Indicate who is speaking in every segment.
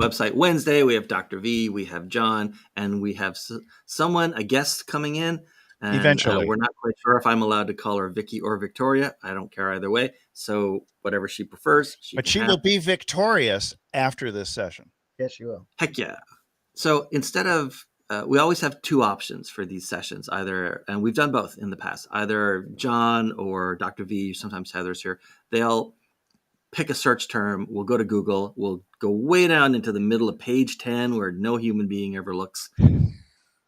Speaker 1: Website Wednesday. We have Dr. V, we have John, and we have someone, a guest coming in. And
Speaker 2: eventually,
Speaker 1: we're not quite sure if I'm allowed to call her Vicky or Victoria. I don't care either way. So whatever she prefers,
Speaker 2: but she will be victorious after this session.
Speaker 3: Yes, you will.
Speaker 1: Heck yeah. So instead of, we always have two options for these sessions, either, and we've done both in the past, either John or Dr. V, sometimes Heather's here, they'll pick a search term. We'll go to Google. We'll go way down into the middle of page 10 where no human being ever looks.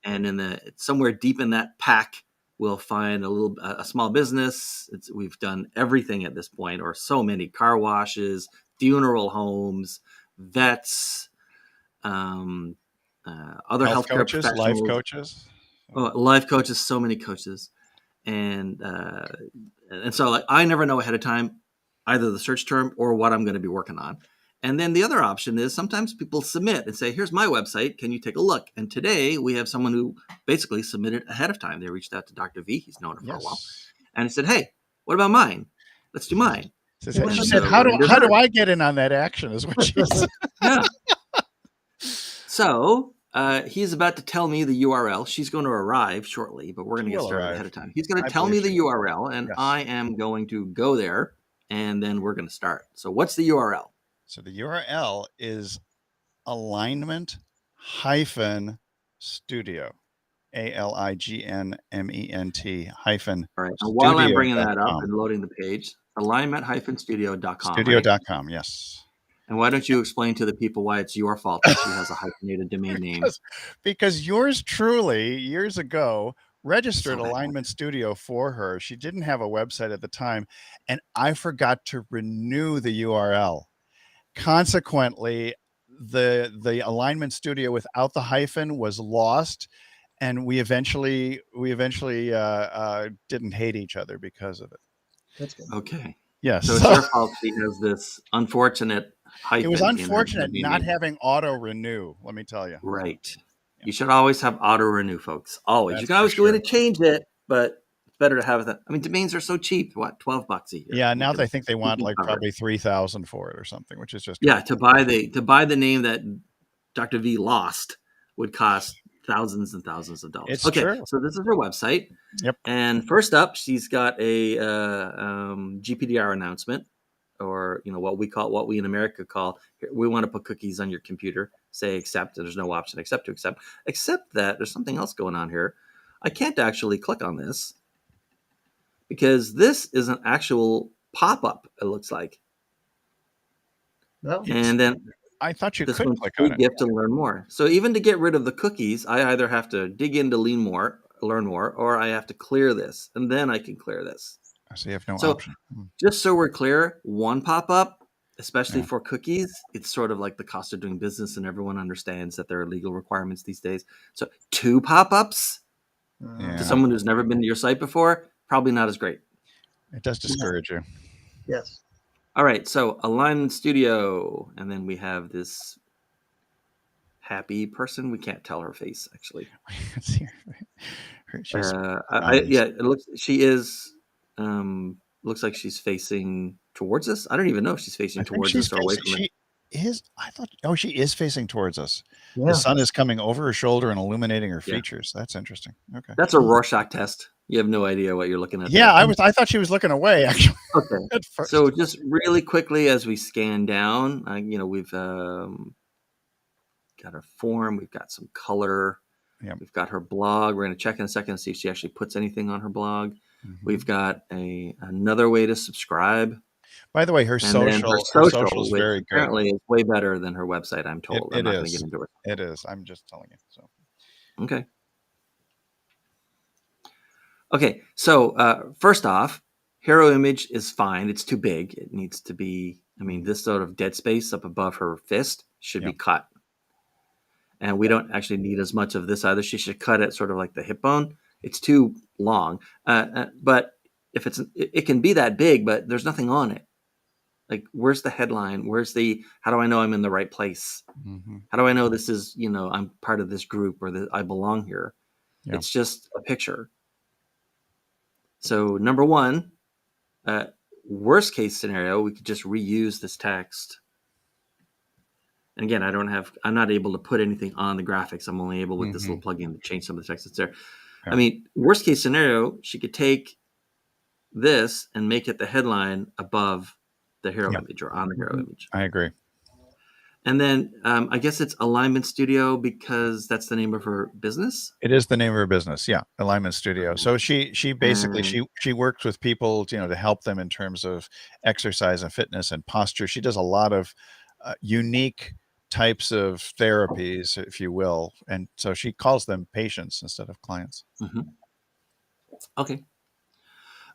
Speaker 1: And in somewhere deep in that pack, we'll find a small business. We've done everything at this point, or so many: car washes, funeral homes, vets, other
Speaker 2: health
Speaker 1: healthcare
Speaker 2: coaches,
Speaker 1: professionals,
Speaker 2: life coaches.
Speaker 1: Life coaches, so many coaches, and so like I never know ahead of time either the search term or what I'm going to be working on. And then the other option is sometimes people submit and say, here's my website. Can you take a look? And today we have someone who basically submitted ahead of time. They reached out to Dr. V. He's known her for a while. And he said, hey, what about mine? Let's do mine.
Speaker 2: She said, how do I get in on that action is what she said.
Speaker 1: Yeah. So he's about to tell me the URL. She's going to arrive shortly, but we're going to get started ahead of time. He's going to tell me the URL, and I am going to go there, and then we're going to start. So what's the URL?
Speaker 2: So the URL is alignment-studio, ALIGNMENT hyphen.
Speaker 1: All right. And while I'm bringing that up and loading the page, alignment-studio.com.
Speaker 2: Studio.com, right? Yes.
Speaker 1: And why don't you explain to the people why it's your fault that she has a hyphenated domain name?
Speaker 2: Because yours truly, years ago, registered Alignment Studio for her. She didn't have a website at the time, and I forgot to renew the URL. Consequently, the Alignment Studio without the hyphen was lost, and we eventually didn't hate each other because of it.
Speaker 3: That's good.
Speaker 1: Okay.
Speaker 2: Yes.
Speaker 1: So it's your fault she has this unfortunate hyphen.
Speaker 2: It was unfortunate not having auto renew, let me tell you.
Speaker 1: Right. Yeah. You should always have auto renew, folks. Always. You can always go in and change it, but it's better to have that. I mean, domains are so cheap. What, $12 a year?
Speaker 2: Yeah, now they think they want like probably $3,000 for it or something, which is just
Speaker 1: to buy the name that Dr. V lost would cost thousands and thousands of dollars.
Speaker 2: It's true.
Speaker 1: So this is her website.
Speaker 2: Yep.
Speaker 1: And first up, she's got a GPDR announcement, or what we in America call, we want to put cookies on your computer. Say accept, and there's no option except to accept. Except that there's something else going on here. I can't actually click on this because this is an actual pop-up. It looks like.
Speaker 3: No.
Speaker 1: And then
Speaker 2: I thought you
Speaker 1: this
Speaker 2: could
Speaker 1: one's
Speaker 2: click
Speaker 1: free
Speaker 2: on it.
Speaker 1: gift to learn more. So even to get rid of the cookies, I either have to dig in to learn more, or I have to clear this, and then I can clear this.
Speaker 2: So you have no option.
Speaker 1: Just so we're clear, one pop-up, especially for cookies, it's sort of like the cost of doing business, and everyone understands that there are legal requirements these days. So 2 pop-ups to someone who's never been to your site before, probably not as great.
Speaker 2: It does discourage you.
Speaker 3: Yes.
Speaker 1: All right, so Alignment Studio, and then we have this happy person. We can't tell her face, actually. It looks. She is. Looks like she's facing towards us. I don't even know if she's facing towards us or away from it.
Speaker 2: She is facing towards us.
Speaker 3: Yeah.
Speaker 2: The sun is coming over her shoulder and illuminating her features. That's interesting. Okay.
Speaker 1: That's a Rorschach test. You have no idea what you're looking at.
Speaker 2: Yeah, I thought she was looking away, actually.
Speaker 1: Okay. So just really quickly as we scan down, we've got her form. We've got some color.
Speaker 2: Yep.
Speaker 1: We've got her blog. We're going to check in a second and see if she actually puts anything on her blog. Mm-hmm. We've got another way to subscribe.
Speaker 2: By the way, her social is very good.
Speaker 1: Apparently, it's way better than her website, I'm told. I'm not going to get into it.
Speaker 2: It is. I'm just telling you. So.
Speaker 1: Okay. Okay. So first off, hero image is fine. It's too big. It needs to be, this sort of dead space up above her fist should be cut. And we don't actually need as much of this either. She should cut it sort of like the hip bone. It's too long. But if it can be that big, but there's nothing on it. Like, where's the headline? How do I know I'm in the right place? Mm-hmm. How do I know this is, I'm part of this group or that I belong here? Yeah. It's just a picture. So number one, worst case scenario, we could just reuse this text And again, I'm not able to put anything on the graphics. I'm only able with this
Speaker 2: Mm-hmm.
Speaker 1: little plugin to change some of the text that's there.
Speaker 2: Yeah.
Speaker 1: I mean, worst case scenario, she could take this and make it the headline above the hero
Speaker 2: Yeah.
Speaker 1: image or on the hero image.
Speaker 2: I agree.
Speaker 1: And then I guess it's Alignment Studio because that's the name of her business.
Speaker 2: It is the name of her business. Yeah. Alignment Studio. So she basically, she works with people, to help them in terms of exercise and fitness and posture. She does a lot of unique types of therapies, if you will. And so she calls them patients instead of clients.
Speaker 1: Mm-hmm. Okay.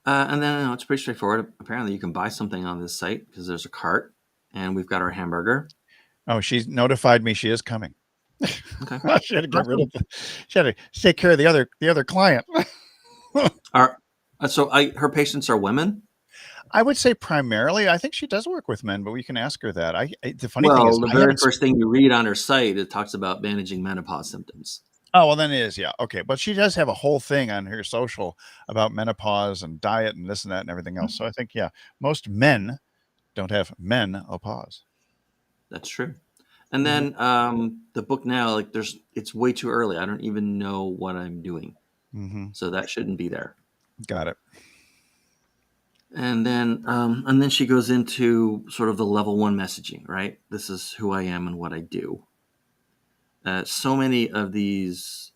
Speaker 1: And then it's pretty straightforward. Apparently you can buy something on this site because there's a cart and we've got our hamburger.
Speaker 2: Oh, she's notified me she is coming.
Speaker 1: Okay.
Speaker 2: She had to get rid of she had to take care of the other client.
Speaker 1: Her patients are women?
Speaker 2: I would say primarily. I think she does work with men, but we can ask her that. The funny thing is,
Speaker 1: the very first thing you read on her site, it talks about managing menopause symptoms.
Speaker 2: Oh, well, then it is, yeah. Okay. But she does have a whole thing on her social about menopause and diet and this and that and everything else. So I think, yeah, most men don't have menopause.
Speaker 1: That's true. And then the book now, it's way too early. I don't even know what I'm doing.
Speaker 2: Mm-hmm.
Speaker 1: So that shouldn't be there.
Speaker 2: Got it.
Speaker 1: And then she goes into sort of the level 1 messaging, right? This is who I am and what I do. So many of these,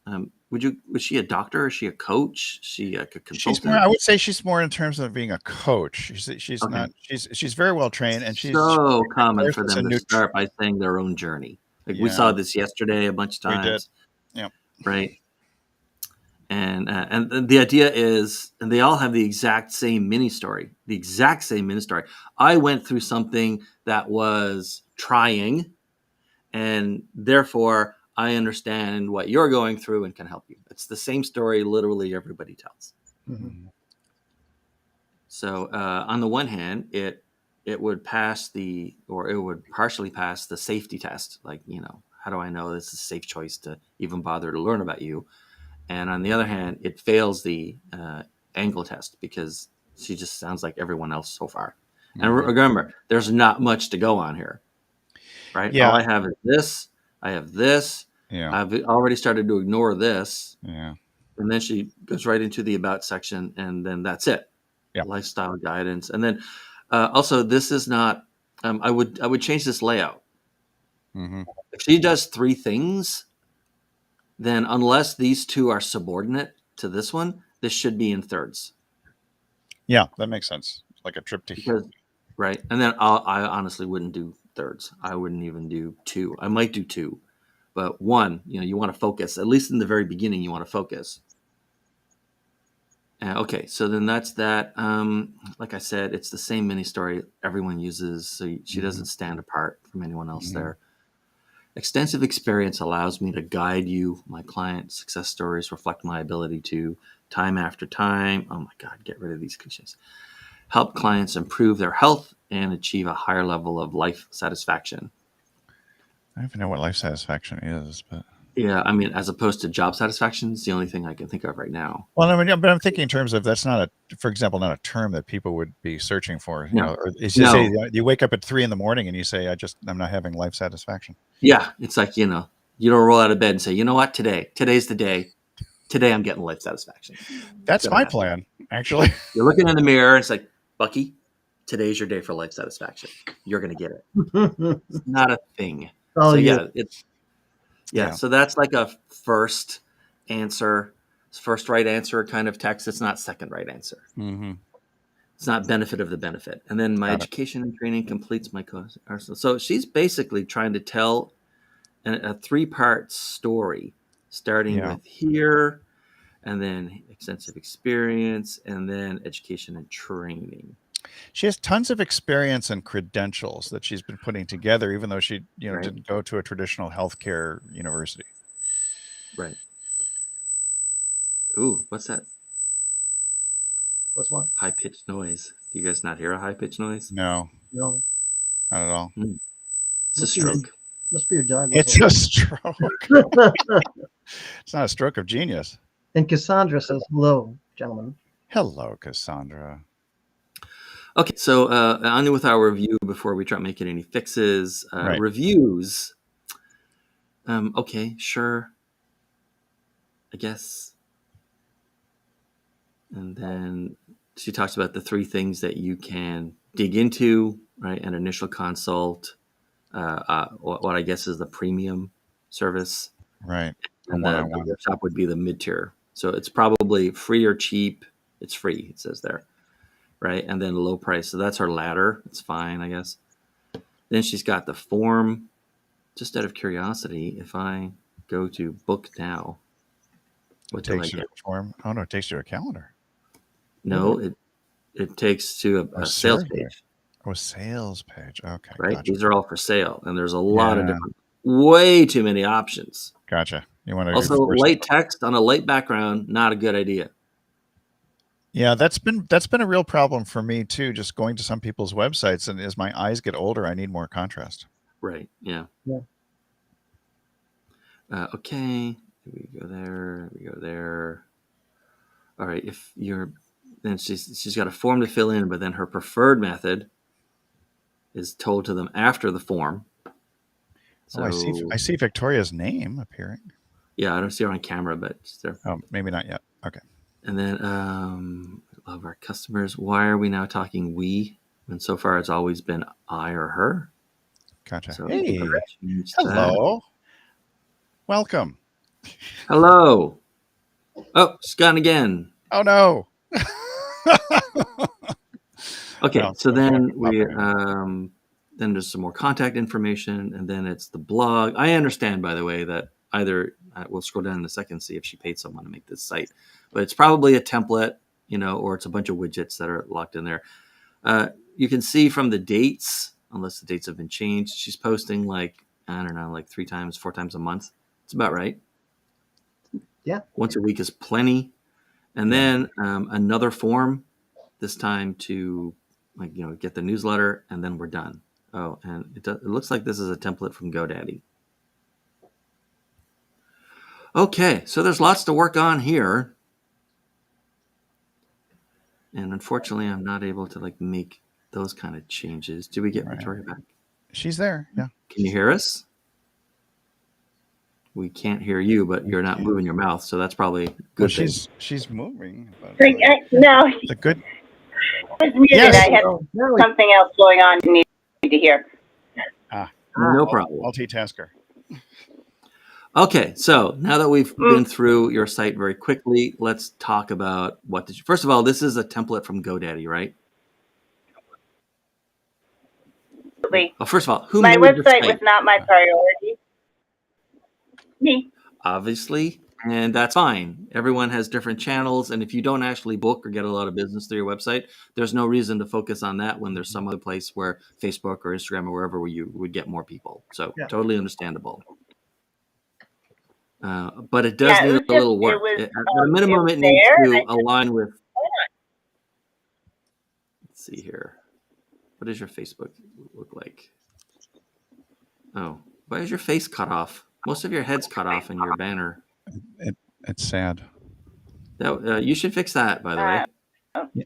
Speaker 1: was she a doctor? Is she a coach? Is she a consultant?
Speaker 2: I would say she's more in terms of being a coach. She's
Speaker 1: Okay.
Speaker 2: not. She's very well trained, and she's
Speaker 1: so common for them to start by saying their own journey. We saw this yesterday a bunch of times.
Speaker 2: We did. Yeah.
Speaker 1: Right. And the idea is, and they all have the exact same mini story. I went through something that was trying, and therefore I understand what you're going through and can help you. It's the same story literally everybody tells.
Speaker 3: Mm-hmm.
Speaker 1: So on the one hand, it would partially pass the safety test. Like, how do I know this is a safe choice to even bother to learn about you? And on the other hand, it fails the angle test because she just sounds like everyone else so far. Mm-hmm. And remember, there's not much to go on here, right?
Speaker 2: Yeah.
Speaker 1: All I have is this. I have this.
Speaker 2: Yeah.
Speaker 1: I've already started to ignore this.
Speaker 2: Yeah.
Speaker 1: And then she goes right into the about section, and then that's it.
Speaker 2: Yeah.
Speaker 1: Lifestyle guidance. And then also, this is not. I would change this layout.
Speaker 2: Mm-hmm.
Speaker 1: If she does 3 things, then unless these 2 are subordinate to this one, this should be in thirds.
Speaker 2: Yeah, that makes sense. Like a triptych.
Speaker 1: Right. And then I honestly wouldn't do thirds. I wouldn't even do 2. I might do 2. But 1, you want to focus. At least in the very beginning, you want to focus. Okay, so then that's that. Like I said, it's the same mini story everyone uses, so she doesn't stand apart from anyone else there. Extensive experience allows me to guide you. My client success stories reflect my ability to, time after time, oh my God, get rid of these cliches, help clients improve their health and achieve a higher level of life satisfaction.
Speaker 2: I don't even know what life satisfaction is, but...
Speaker 1: Yeah, I mean, as opposed to job satisfaction, it's the only thing I can think of right now.
Speaker 2: Well, I mean, but I'm thinking in terms of that's not for example, not a term that people would be searching for. Or it's just say you wake up at 3 a.m. and you say, I'm not having life satisfaction.
Speaker 1: Yeah, it's like you don't roll out of bed and say, you know what, today's the day. Today I'm getting life satisfaction.
Speaker 2: That's my plan, actually.
Speaker 1: You're looking in the mirror and it's like, Bucky, today's your day for life satisfaction. You're gonna get it. It's not a thing.
Speaker 3: Oh,
Speaker 1: so
Speaker 3: yeah.
Speaker 1: Yeah, so that's like a first right answer kind of text. It's not second right answer.
Speaker 2: Mm-hmm.
Speaker 1: It's not benefit of the benefit. And then my education and training completes my course. So she's basically trying to tell a 3-part story, starting with here, and then extensive experience, and then education and training.
Speaker 2: She has tons of experience and credentials that she's been putting together, even though she, didn't go to a traditional healthcare university.
Speaker 1: Right. Ooh, what's that?
Speaker 3: What's what?
Speaker 1: High-pitched noise. Do you guys not hear a high-pitched noise?
Speaker 2: No.
Speaker 3: No.
Speaker 2: Not at all.
Speaker 1: It's a stroke.
Speaker 3: Must be your dog.
Speaker 2: It's a stroke. It's not a stroke of genius.
Speaker 3: And Cassandra says, hello, gentlemen.
Speaker 2: Hello, Cassandra.
Speaker 1: Okay, so on with our review before we try making any fixes. Reviews Okay, sure. I guess. And then she talks about the 3 things that you can dig into, right? An initial consult, what I guess is the premium service,
Speaker 2: Right. A
Speaker 1: and the
Speaker 2: one-on-one.
Speaker 1: workshop would be the mid-tier. So it's probably free or cheap. It's free, it says there, right? And then low price. So that's her ladder. It's fine, I guess. Then she's got the form. Just out of curiosity, if I go to book now, what do I
Speaker 2: Takes you to
Speaker 1: get?
Speaker 2: a form. Oh no, it takes you to a calendar.
Speaker 1: No, it takes to a sales
Speaker 2: survey.
Speaker 1: page,
Speaker 2: Oh, a sales page. Okay,
Speaker 1: right?
Speaker 2: gotcha.
Speaker 1: These are all for sale, and there's a lot of
Speaker 2: Yeah.
Speaker 1: different, way too many options.
Speaker 2: Gotcha. You want to
Speaker 1: Also, light text on a light background, not a good idea.
Speaker 2: Yeah, that's been a real problem for me too. Just going to some people's websites, and as my eyes get older, I need more contrast.
Speaker 1: Right. Yeah.
Speaker 3: Yeah.
Speaker 1: Okay. We go there. We go there. All right. If you're, then she's got a form to fill in, but then her preferred method is told to them after the form. So
Speaker 2: Oh, I see Victoria's name appearing.
Speaker 1: yeah, I don't see her on camera, but it's there.
Speaker 2: Oh, maybe not yet. Okay.
Speaker 1: And then love our customers. Why are we now talking we? When so far it's always been I or her.
Speaker 2: Gotcha.
Speaker 1: So
Speaker 2: Hey,
Speaker 1: change that.
Speaker 2: hello. Welcome.
Speaker 1: Hello. Oh, it's gone again.
Speaker 2: Oh no.
Speaker 1: Okay,
Speaker 2: Well,
Speaker 1: so then
Speaker 2: we'll
Speaker 1: we
Speaker 2: pop it
Speaker 1: then there's some more contact information, and then it's the blog. I understand, by the way, that either we'll scroll down in a second and see if she paid someone to make this site, but it's probably a template, or it's a bunch of widgets that are locked in there. You can see from the dates, unless the dates have been changed, she's posting like 3 times, 4 times a month. It's about right.
Speaker 3: Yeah.
Speaker 1: Once a week is plenty, and then another form. This time to get the newsletter, and then we're done. Oh, and it looks like this is a template from GoDaddy. Okay, so there's lots to work on here, and unfortunately, I'm not able to make those kind of changes. Do we get Victoria back?
Speaker 2: She's there. Yeah.
Speaker 1: Can you hear us? We can't hear you, but you're not moving your mouth, so that's probably a good.
Speaker 2: Well, she's moving. But,
Speaker 4: no,
Speaker 2: it's a good.
Speaker 4: I was muted.
Speaker 2: Yes.
Speaker 4: I had something else going on to need to hear.
Speaker 1: No problem.
Speaker 2: Multitasker.
Speaker 1: Okay, so now that we've been through your site very quickly, let's talk about first of all, this is a template from GoDaddy, right?
Speaker 4: Absolutely.
Speaker 1: Oh, first of all, who
Speaker 4: my
Speaker 1: made the
Speaker 4: website
Speaker 1: site?
Speaker 4: was not my priority. Me.
Speaker 1: Obviously, and that's fine. Everyone has different channels, and if you don't actually book or get a lot of business through your website, there's no reason to focus on that when there's some other place where Facebook or Instagram or wherever where you would get more people. So totally understandable. But it does need a little work. At a minimum, it needs to align with. Let's see here. What does your Facebook look like? Oh, why is your face cut off? Most of your head's cut off in your banner.
Speaker 2: It's sad.
Speaker 1: You should fix that, by the way.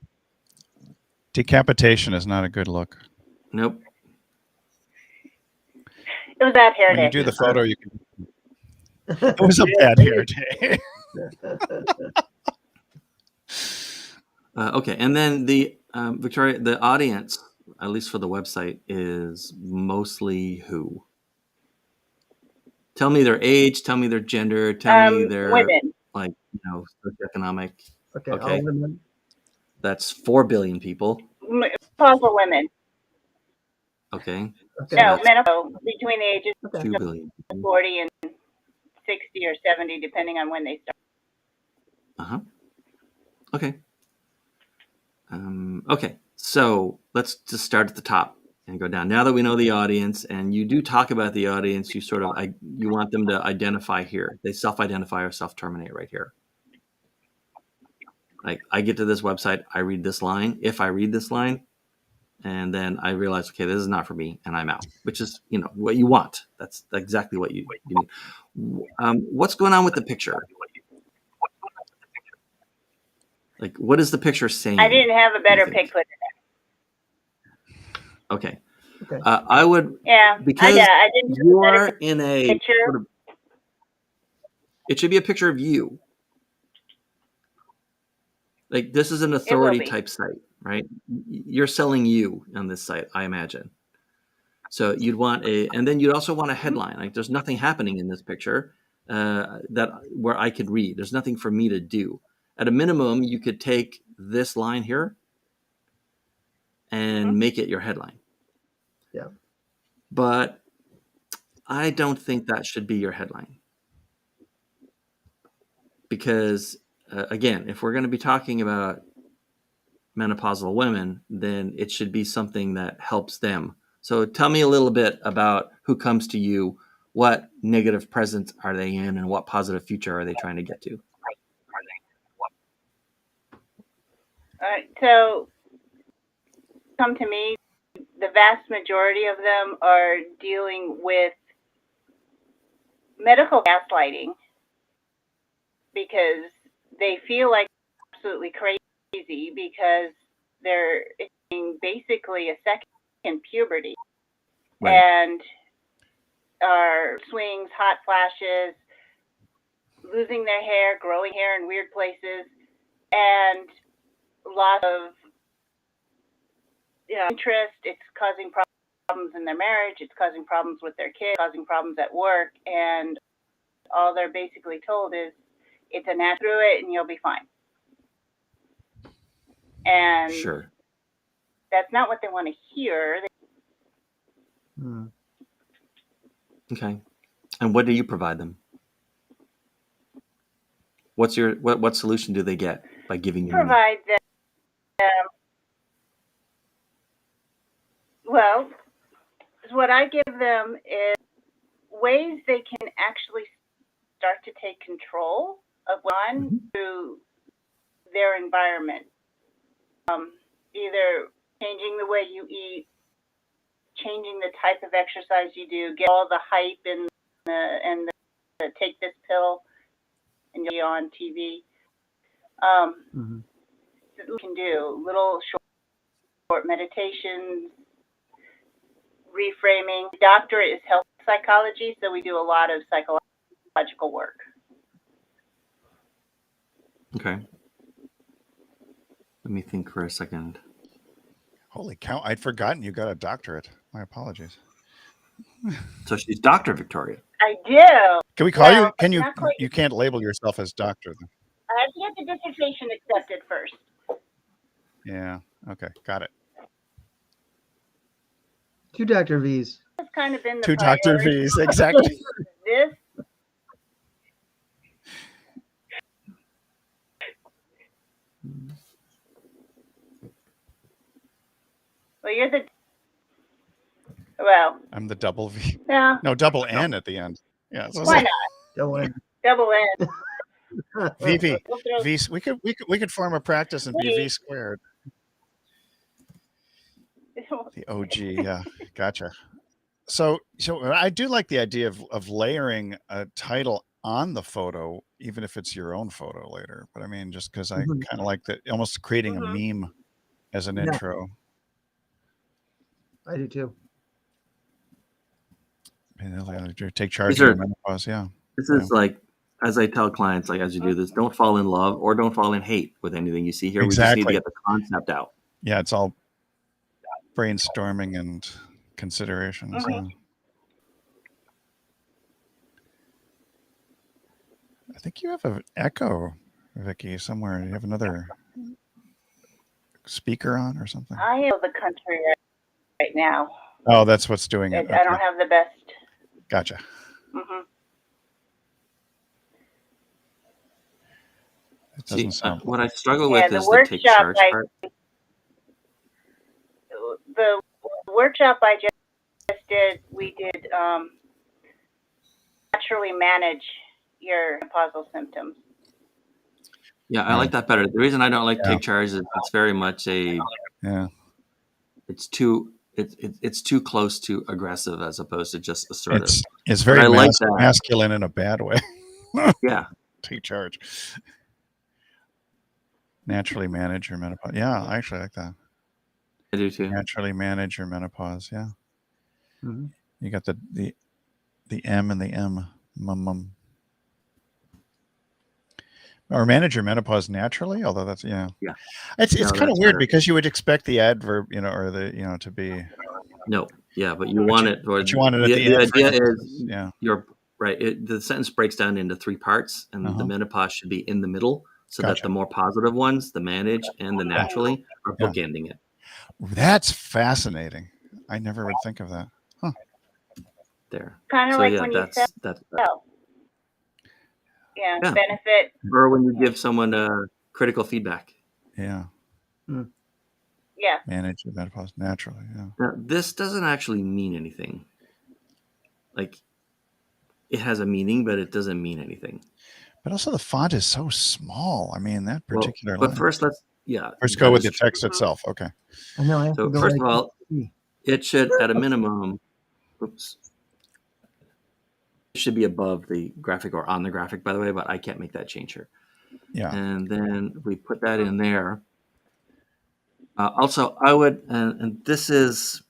Speaker 2: Decapitation is not a good look.
Speaker 1: Nope.
Speaker 4: It was that hair day.
Speaker 2: When you do the photo, you can. It was a bad hair day.
Speaker 1: Okay, and then the Victoria, the audience, at least for the website, is mostly who? Tell me their age. Tell me their gender. Tell me their
Speaker 4: women.
Speaker 1: Socioeconomic.
Speaker 3: Okay. All women.
Speaker 1: That's 4 billion people.
Speaker 4: All for women.
Speaker 1: Okay.
Speaker 4: No, men between the ages
Speaker 3: of
Speaker 1: 2 billion.
Speaker 4: 40 and 60 or 70, depending on when they start.
Speaker 1: Okay. Okay. So let's just start at the top and go down. Now that we know the audience, and you do talk about the audience, you you want them to identify here. They self-identify or self-terminate right here. Like, I get to this website, I read this line. If I read this line, and then I realize, okay, this is not for me, and I'm out, which is, what you want. That's exactly what you need. What's going on with the picture? Like, what is the picture saying?
Speaker 4: I didn't have a better pic for
Speaker 1: that. Okay. I would.
Speaker 4: Yeah.
Speaker 1: Because
Speaker 4: I didn't
Speaker 1: you are in a
Speaker 4: picture.
Speaker 1: sort of It should be a picture of you. Like, this is an authority type site, right? You're selling you on this site, I imagine. So you'd want and then you'd also want a headline. Like, there's nothing happening in this picture where I could read. There's nothing for me to do. At a minimum, you could take this line here and make it your headline.
Speaker 3: Yeah.
Speaker 1: But I don't think that should be your headline. Because, again, if we're going to be talking about menopausal women, then it should be something that helps them. So tell me a little bit about who comes to you, what negative present are they in, and what positive future are they trying to get to?
Speaker 4: All right, so come to me, the vast majority of them are dealing with medical gaslighting because they feel like absolutely crazy because they're basically a second puberty. Right. And are swings, hot flashes, losing their hair, growing hair in weird places, and loss of interest. It's causing problems in their marriage. It's causing problems with their kids, causing problems at work, and all they're basically told is it's a natural, through it and you'll be fine. And
Speaker 1: sure,
Speaker 4: that's not what they want to hear.
Speaker 1: Okay. And what do you provide them? What's your what solution do they get by giving you
Speaker 4: provide
Speaker 1: money?
Speaker 4: Them well, what I give them is ways they can actually start to take control of one through their environment. Either changing the way you eat, changing the type of exercise you do, get all the hype and the take this pill and you'll be on TV. You can do little short meditations, reframing. The doctorate is health psychology, so we do a lot of psychological work.
Speaker 1: Okay. Let me think for a second.
Speaker 2: Holy cow, I'd forgotten you got a doctorate. My apologies.
Speaker 1: So she's Dr. Victoria.
Speaker 4: I do.
Speaker 2: Can we call you? Can you? You can't label yourself as doctor.
Speaker 4: I have to get the dissertation accepted first.
Speaker 2: Yeah. Okay. Got it.
Speaker 3: 2 Dr. V's.
Speaker 4: It's kind of been the
Speaker 2: 2 Dr. V's. Exactly.
Speaker 4: This. Well, you're the. Well.
Speaker 2: I'm the double V.
Speaker 4: Yeah.
Speaker 2: No, double N at the end. Yeah. So
Speaker 4: why not?
Speaker 3: Double N.
Speaker 4: Double N.
Speaker 2: VV. V. We could form a practice and be V squared. The OG. Yeah. Gotcha. So I do like the idea of layering a title on the photo, even if it's your own photo later. But I mean, just because I kind of like that, almost creating a meme as an intro.
Speaker 3: I do too.
Speaker 2: Take charge of your menopause. Yeah.
Speaker 1: This is like, as I tell clients, like, as you do this, don't fall in love or don't fall in hate with anything you see here.
Speaker 2: Exactly.
Speaker 1: We just need to get the concept out.
Speaker 2: Yeah, it's all brainstorming and considerations. Yeah. I think you have an echo, Vicki, somewhere. You have another speaker on or something?
Speaker 4: I am the country right now.
Speaker 2: Oh, that's what's doing it.
Speaker 4: I don't have the best.
Speaker 2: Gotcha. It doesn't sound.
Speaker 1: What I struggle with is the take charge part.
Speaker 4: The workshop I just did, we did naturally manage your menopausal symptoms.
Speaker 1: Yeah, I like that better. The reason I don't like take charge is it's very much it's too close to aggressive as opposed to just assertive.
Speaker 2: It's very masculine in a bad way.
Speaker 1: Yeah.
Speaker 2: Take charge. Naturally manage your menopause. Yeah, I actually like that.
Speaker 1: I do too.
Speaker 2: Naturally manage your menopause. Yeah. You got the M and the M. Or manage your menopause naturally, although that's
Speaker 1: Yeah.
Speaker 2: It's
Speaker 1: No,
Speaker 2: kind of
Speaker 1: that's
Speaker 2: weird
Speaker 1: better.
Speaker 2: because you would expect the adverb, or the to be.
Speaker 1: No, yeah, but you want it. Or
Speaker 2: But you want it at the
Speaker 1: the
Speaker 2: end for
Speaker 1: idea
Speaker 2: emphasis,
Speaker 1: is
Speaker 2: yeah.
Speaker 1: you're right. The sentence breaks down into 3 parts, and the
Speaker 2: Uh-huh.
Speaker 1: menopause should be in the middle, so that
Speaker 2: Gotcha.
Speaker 1: the more positive ones, the manage and the naturally, are
Speaker 2: Yeah.
Speaker 1: bookending it.
Speaker 2: That's fascinating. I never would think of that.
Speaker 1: There.
Speaker 4: Kind of
Speaker 1: So
Speaker 4: like
Speaker 1: yeah,
Speaker 4: when you
Speaker 1: that's
Speaker 4: sell. Yeah,
Speaker 1: Yeah.
Speaker 4: benefit.
Speaker 1: or when you give someone critical feedback.
Speaker 2: Yeah.
Speaker 4: Yeah.
Speaker 2: Manage your menopause naturally. Yeah.
Speaker 1: Now, this doesn't actually mean anything. Like, it has a meaning, but it doesn't mean anything.
Speaker 2: But also the font is so small. I mean, that
Speaker 1: Well,
Speaker 2: particular
Speaker 1: but
Speaker 2: line.
Speaker 1: first, let's
Speaker 2: First go
Speaker 1: that
Speaker 2: with
Speaker 1: is
Speaker 2: the
Speaker 1: true.
Speaker 2: text itself. Okay.
Speaker 3: I know. I have
Speaker 1: So
Speaker 3: to go
Speaker 1: first
Speaker 3: right
Speaker 1: of all,
Speaker 3: to-
Speaker 1: it should, at a minimum, it should be above the graphic or on the graphic, by the way, but I can't make that change here.
Speaker 2: Yeah.
Speaker 1: And then we put that in there. Also, I would, and this is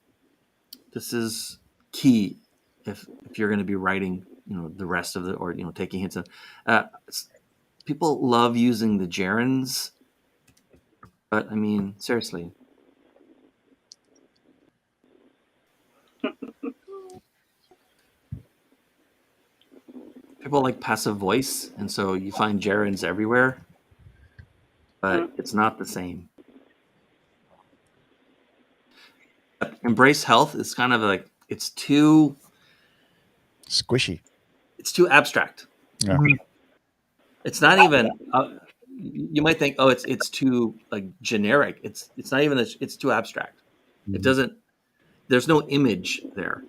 Speaker 1: key if you're going to be writing, the rest of the, or taking hints. People love using the gerunds, but I mean, seriously. People like passive voice, and so you find gerunds everywhere, but it's not the same. Embrace health is kind of like, it's too
Speaker 2: Squishy.
Speaker 1: abstract.
Speaker 2: Yeah.
Speaker 3: Mhm.
Speaker 1: It's not even. You might think, oh, it's too like generic. It's not even. It's too abstract. It doesn't. There's no image there.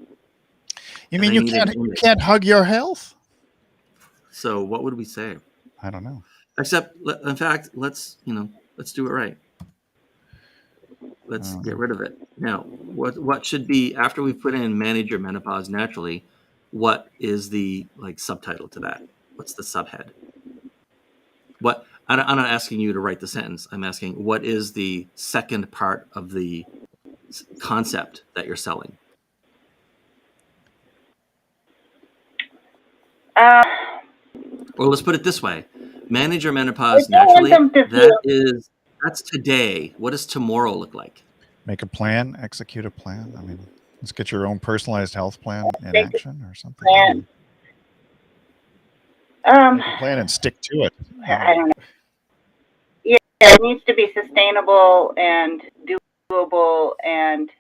Speaker 2: You
Speaker 1: And
Speaker 2: mean
Speaker 1: I
Speaker 2: you
Speaker 1: need an
Speaker 2: can't
Speaker 1: image.
Speaker 2: hug your health?
Speaker 1: So what would we say?
Speaker 2: I don't know.
Speaker 1: Except, in fact, let's do it right. Let's get rid of it. Now, what should be, after we put in manage your menopause naturally, what is the subtitle to that? What's the subhead? I'm not asking you to write the sentence. I'm asking, what is the second part of the concept that you're selling? Or let's put it this way: manage your menopause
Speaker 4: I don't want
Speaker 1: naturally.
Speaker 4: them to
Speaker 1: That's today. What does tomorrow look like?
Speaker 2: Make a plan, execute a plan. I mean, let's get your own personalized health plan in
Speaker 4: Make a
Speaker 2: action or something.
Speaker 4: plan.
Speaker 2: Make a plan and stick to it.
Speaker 4: I don't know. Yeah, it needs to be sustainable and doable and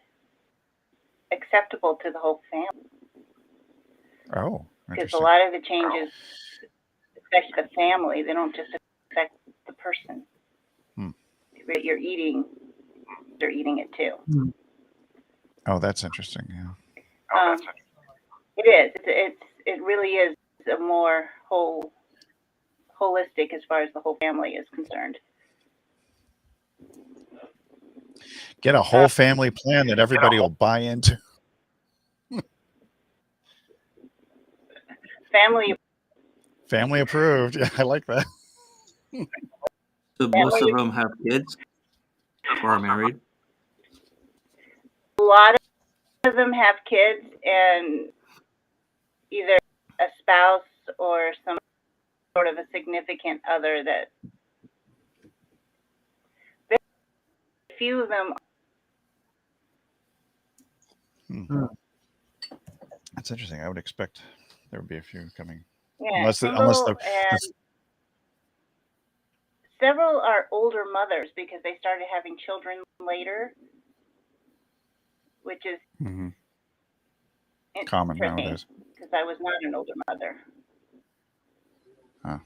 Speaker 4: acceptable to the whole family.
Speaker 2: Oh,
Speaker 4: Because a
Speaker 2: interesting.
Speaker 4: lot of the changes affect the family. They don't just affect the person. You're eating, they're eating it too.
Speaker 2: Oh, that's interesting. Yeah.
Speaker 4: It is. It really is a more holistic as far as the whole family is concerned.
Speaker 2: Get a whole family plan that everybody will buy into. Family approved. Yeah, I like that.
Speaker 1: So most of them have kids or are married.
Speaker 4: A lot of them have kids and either a spouse or some sort of a significant other that very few of them.
Speaker 2: That's interesting. I would expect there would be a few coming.
Speaker 4: Yeah, several are older mothers because they started having children later, which is
Speaker 2: common nowadays.
Speaker 4: Because I was not an older mother.
Speaker 2: Huh.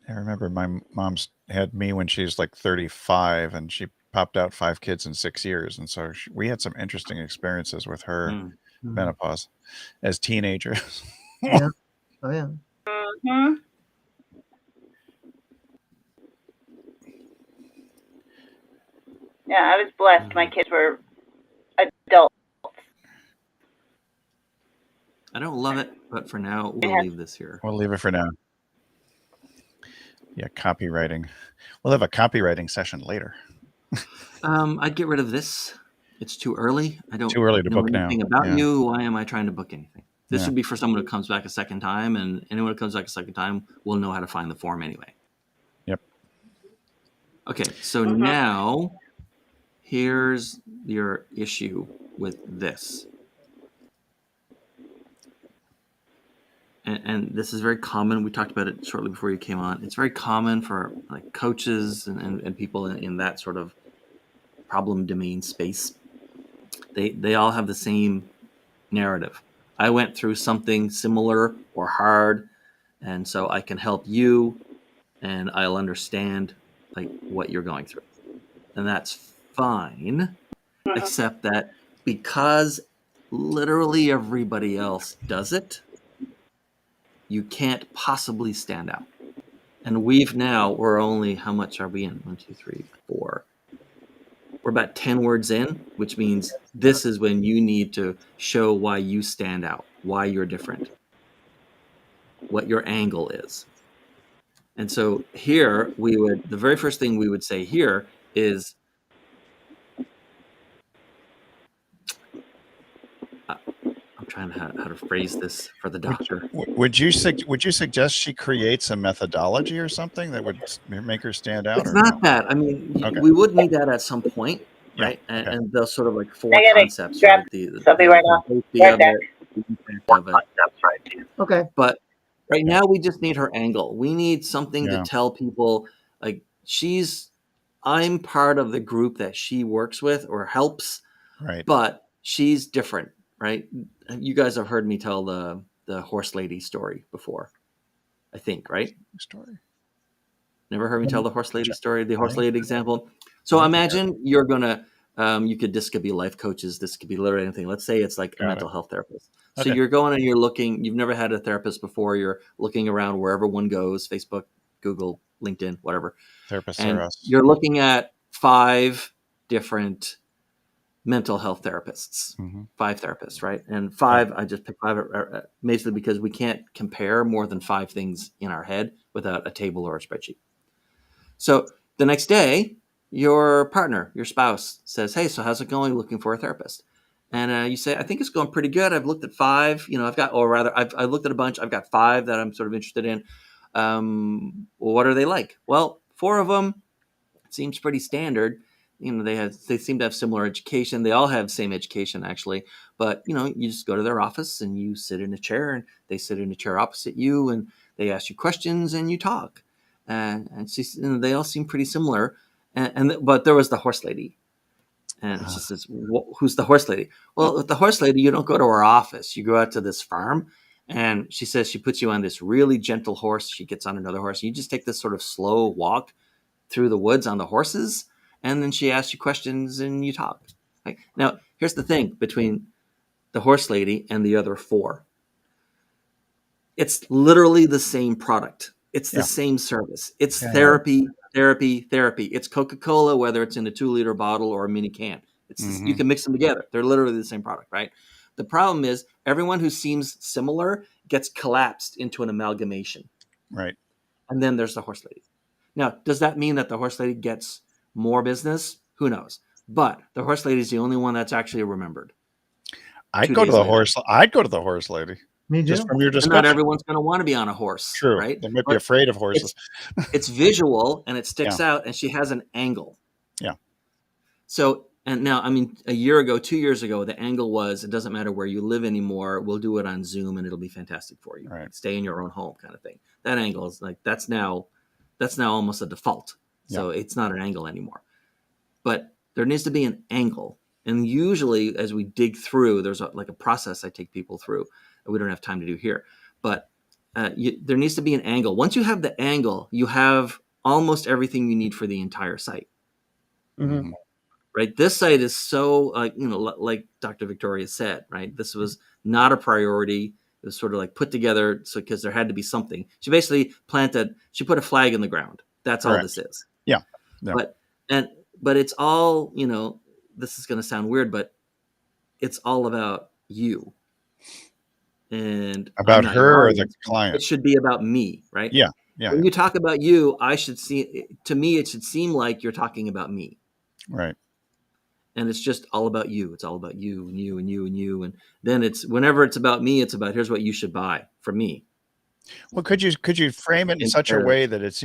Speaker 2: I remember my mom's had me when she was like 35, and she popped out 5 kids in 6 years, and so we had some interesting experiences with her menopause as teenagers.
Speaker 3: Yeah. Oh yeah.
Speaker 4: Mm-hmm. Yeah, I was blessed. My kids were adults.
Speaker 1: I don't love it, but for now, we'll leave this here.
Speaker 2: We'll leave it for now. Yeah, copywriting. We'll have a copywriting session later.
Speaker 1: I'd get rid of this. It's too early. I don't
Speaker 2: Too early to
Speaker 1: know
Speaker 2: book now.
Speaker 1: anything about you. Why am I trying to book anything? This should be for someone who comes back a second time, and anyone who comes back a second time will know how to find the form anyway.
Speaker 2: Yep.
Speaker 1: Okay, so now here's your issue with this. And this is very common. We talked about it shortly before you came on. It's very common for like coaches and people in that sort of problem domain space. They all have the same narrative. I went through something similar or hard, and so I can help you, and I'll understand like what you're going through. And that's fine, except that because literally everybody else does it, you can't possibly stand out. And we're only, how much are we in? 1, 2, 3, 4. We're about 10 words in, which means this is when you need to show why you stand out, why you're different, what your angle is. And so here the very first thing we would say here is, I'm trying to how to phrase this for the doctor.
Speaker 2: Would you suggest she creates a methodology or something that would make her stand out?
Speaker 1: It's not that. I mean, we would need that at some point, right?
Speaker 2: Yeah,
Speaker 1: and those sort of like 4
Speaker 4: I gotta
Speaker 1: concepts,
Speaker 4: grab
Speaker 1: right?
Speaker 4: something right now. Right back.
Speaker 3: Okay.
Speaker 1: But right now we just need her angle. We need something to tell people like I'm part of the group that she works with or helps,
Speaker 2: right?
Speaker 1: But she's different, right? You guys have heard me tell the horse lady story before, I think, right?
Speaker 2: Story.
Speaker 1: Never heard me tell the horse lady story, the horse lady example. So imagine you're gonna, you could, this could be life coaches, this could be literally anything. Let's say it's like a mental health therapist. So you're going and you're looking, you've never had a therapist before, you're looking around wherever one goes, Facebook, Google, LinkedIn, whatever.
Speaker 2: Therapists
Speaker 1: and
Speaker 2: are us.
Speaker 1: You're looking at 5 different mental health therapists, 5 therapists, right? And 5, I just picked 5 basically because we can't compare more than 5 things in our head without a table or a spreadsheet. So the next day, your partner, your spouse says, hey, so how's it going looking for a therapist? And you say, I think it's going pretty good. I've looked at 5, I've looked at a bunch. I've got 5 that I'm sort of interested in. Well, what are they like? Well, 4 of them seems pretty standard. They seem to have similar education. They all have the same education actually, but you just go to their office and you sit in a chair and they sit in a chair opposite you and they ask you questions and you talk. And they all seem pretty similar. But there was the horse lady. And she says, who's the horse lady? Well, with the horse lady, you don't go to her office. You go out to this farm. And she says she puts you on this really gentle horse. She gets on another horse. You just take this sort of slow walk through the woods on the horses. And then she asks you questions and you talk. Right? Now, here's the thing between the horse lady and the other 4. It's literally the same product. It's the same service. It's therapy. It's Coca-Cola, whether it's in a 2-liter bottle or a mini can. You can mix them together. They're literally the same product, right? The problem is everyone who seems similar gets collapsed into an amalgamation.
Speaker 2: Right.
Speaker 1: And then there's the horse lady. Now, does that mean that the horse lady gets more business? Who knows? But the horse lady is the only one that's actually remembered.
Speaker 2: I'd go to the horse lady.
Speaker 3: Me too.
Speaker 2: Just from your discussion.
Speaker 1: Not everyone's going to want to be on a horse.
Speaker 2: True.
Speaker 1: Right?
Speaker 2: They might be afraid of horses.
Speaker 1: It's visual and it sticks out and she has an angle.
Speaker 2: Yeah.
Speaker 1: So, and now, I mean, 2 years ago, the angle was, it doesn't matter where you live anymore. We'll do it on Zoom and it'll be fantastic for you. Right. Stay in your own home kind of thing. That angle is like, that's now almost a default. So it's not an angle anymore. But there needs to be an angle. And usually as we dig through, there's a process I take people through that we don't have time to do here. But there needs to be an angle. Once you have the angle, you have almost everything you need for the entire site.
Speaker 3: Mm-hmm.
Speaker 1: Right? This site is so, like Dr. Victoria said, right? This was not a priority. It was sort of like put together because there had to be something. She basically she put a flag in the ground. That's all this is.
Speaker 2: Yeah.
Speaker 1: But it's all, this is going to sound weird, but it's all about you. And
Speaker 2: about her or the client.
Speaker 1: It should be about me, right?
Speaker 2: Yeah.
Speaker 1: When you talk about you, it should seem like you're talking about me.
Speaker 2: Right.
Speaker 1: and it's just all about you. It's all about you and you and you and you. And then it's whenever it's about me, it's about here's what you should buy from me.
Speaker 2: Well, could you frame it in such a way that it's,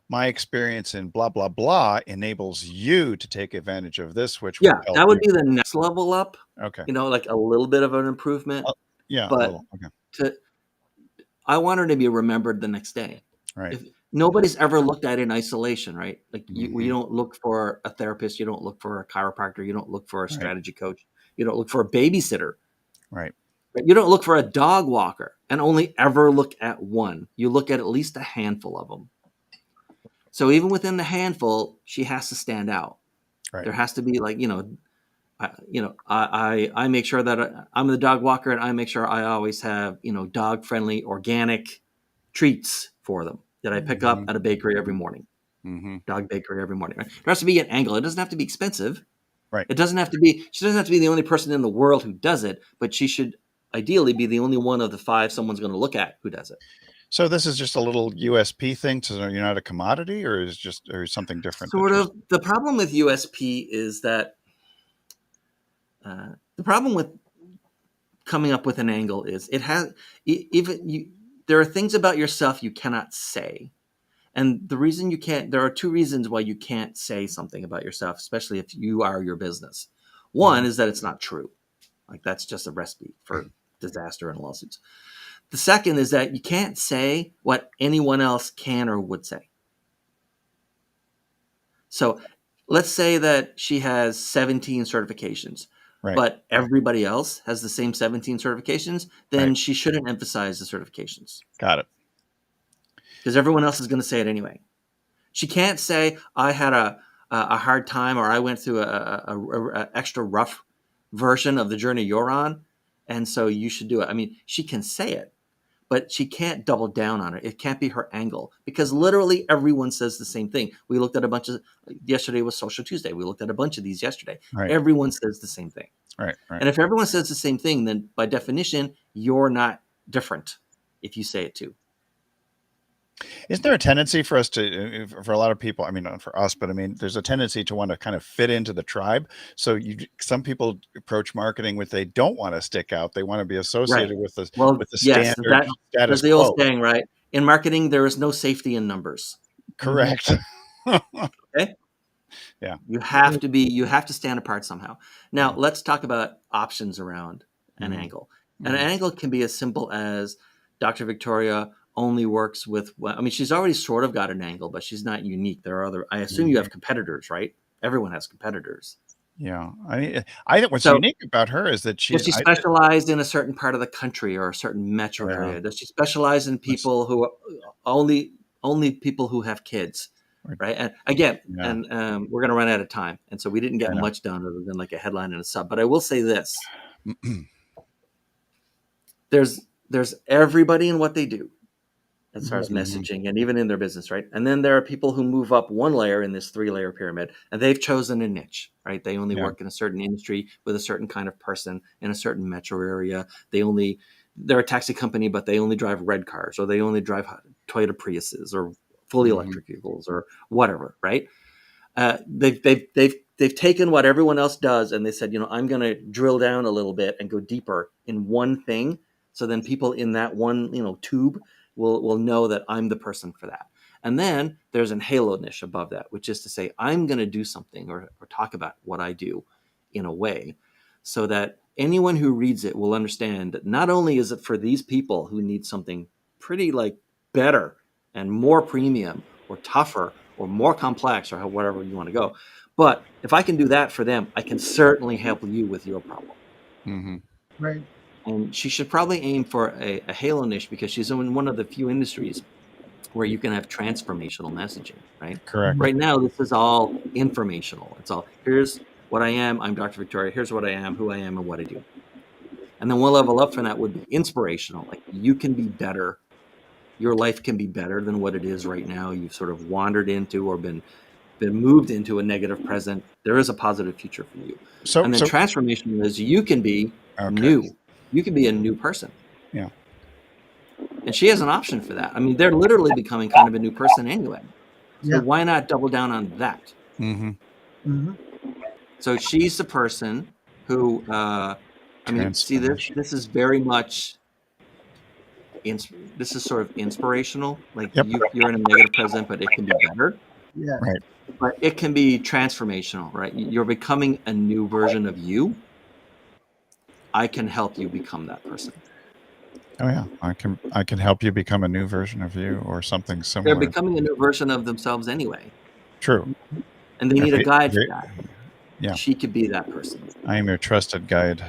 Speaker 2: my experience in blah, blah, blah enables you to take advantage of this, which
Speaker 1: Yeah,
Speaker 2: would help
Speaker 1: that would
Speaker 2: you.
Speaker 1: be the next level up.
Speaker 2: Okay.
Speaker 1: Like a little bit of an improvement.
Speaker 2: Yeah.
Speaker 1: But
Speaker 2: Okay.
Speaker 1: I want her to be remembered the next day.
Speaker 2: Right.
Speaker 1: If nobody's ever looked at it in isolation, right? Like you don't look for a therapist, you don't look for a chiropractor, you don't look for a strategy coach, you don't look for a babysitter.
Speaker 2: Right.
Speaker 1: You don't look for a dog walker and only ever look at one. You look at least a handful of them. So even within the handful, she has to stand out.
Speaker 2: Right.
Speaker 1: There has to be like, I make sure that I'm the dog walker, and I make sure I always have, dog friendly organic treats for them that I pick up at a bakery every morning. Dog bakery every morning. Right? There has to be an angle. It doesn't have to be expensive.
Speaker 2: Right.
Speaker 1: It doesn't have to be. She doesn't have to be the only person in the world who does it, but she should ideally be the only one of the 5 someone's going to look at who does it.
Speaker 2: So this is just a little USP thing, so you're not a commodity, or or something different?
Speaker 1: Sort of. The problem with USP is that the problem with coming up with an angle is there are things about yourself you cannot say. And the reason you can't, there are 2 reasons why you can't say something about yourself, especially if you are your business. One is that it's not true. Like that's just a recipe for disaster and lawsuits. The second is that you can't say what anyone else can or would say. So let's say that she has 17 certifications, but everybody else has the same 17 certifications, then she shouldn't emphasize the certifications.
Speaker 2: Got it.
Speaker 1: Because everyone else is going to say it anyway. She can't say, I had a hard time, or I went through a extra rough version of the journey you're on, and so you should do it. I mean, she can say it, but she can't double down on it. It can't be her angle, because literally everyone says the same thing. We looked at a bunch of, yesterday was Social Tuesday. We looked at a bunch of these yesterday. Everyone says the same thing.
Speaker 2: Right.
Speaker 1: And if everyone says the same thing, then by definition, you're not different if you say it too.
Speaker 2: Isn't there a tendency for us to, for a lot of people, I mean, not for us, but I mean, there's a tendency to want to kind of fit into the tribe. So some people approach marketing with, they don't want to stick out. They want to be associated with the standard status
Speaker 1: There's the old saying, right? In marketing, there is no safety in numbers.
Speaker 2: Correct.
Speaker 1: Okay.
Speaker 2: Yeah.
Speaker 1: You have to stand apart somehow. Now let's talk about options around an angle. And an angle can be as simple as Dr. Victoria only works with, I mean, she's already sort of got an angle, but she's not unique. There are other, I assume you have competitors, right? Everyone has competitors.
Speaker 2: Yeah. I mean, I think what's unique about her is that
Speaker 1: does she specialize in a certain part of the country or a certain metro area? Does she specialize in people who are only people who have kids? Right. And again, we're going to run out of time. And so we didn't get much done other than like a headline and a sub, but I will say this. There's everybody in what they do as far as messaging and even in their business, right? And then there are people who move up 1 layer in this 3-layer pyramid, and they've chosen a niche, right? They only work in a certain industry with a certain kind of person in a certain metro area. They're a taxi company, but they only drive red cars, or they only drive Toyota Priuses or fully electric vehicles or whatever, right? They've taken what everyone else does and they said, I'm going to drill down a little bit and go deeper in one thing. So then people in that one, tube will know that I'm the person for that. And then there's an halo niche above that, which is to say, I'm going to do something or talk about what I do in a way so that anyone who reads it will understand that not only is it for these people who need something pretty like better and more premium or tougher or more complex or whatever you want to go, but if I can do that for them, I can certainly help you with your problem.
Speaker 3: Right.
Speaker 1: And she should probably aim for a halo niche because she's in one of the few industries where you can have transformational messaging, right?
Speaker 2: Correct.
Speaker 1: Right now, this is all informational. It's all, here's what I am. I'm Dr. Victoria. Here's what I am, who I am, and what I do. And then one level up from that would be inspirational. Like you can be better. Your life can be better than what it is right now. You've sort of wandered into or been moved into a negative present. There is a positive future for you. And then transformation is you can be new. You can be a new person.
Speaker 2: Yeah.
Speaker 1: And she has an option for that. I mean, they're literally becoming kind of a new person anyway. So why not double down on that? So she's the person who, I mean, see, this is very much, this is sort of inspirational. Like
Speaker 2: Yep.
Speaker 1: you're in a negative present, but it can be better.
Speaker 3: Yeah.
Speaker 2: Right.
Speaker 1: But it can be transformational, right? You're becoming a new version of you. I can help you become that person.
Speaker 2: Oh yeah, I can help you become a new version of you or something
Speaker 1: They're
Speaker 2: similar.
Speaker 1: becoming a new version of themselves anyway,
Speaker 2: True.
Speaker 1: and they need a guide for
Speaker 2: They-
Speaker 1: that.
Speaker 2: Yeah.
Speaker 1: She could be that person.
Speaker 2: I am your trusted guide.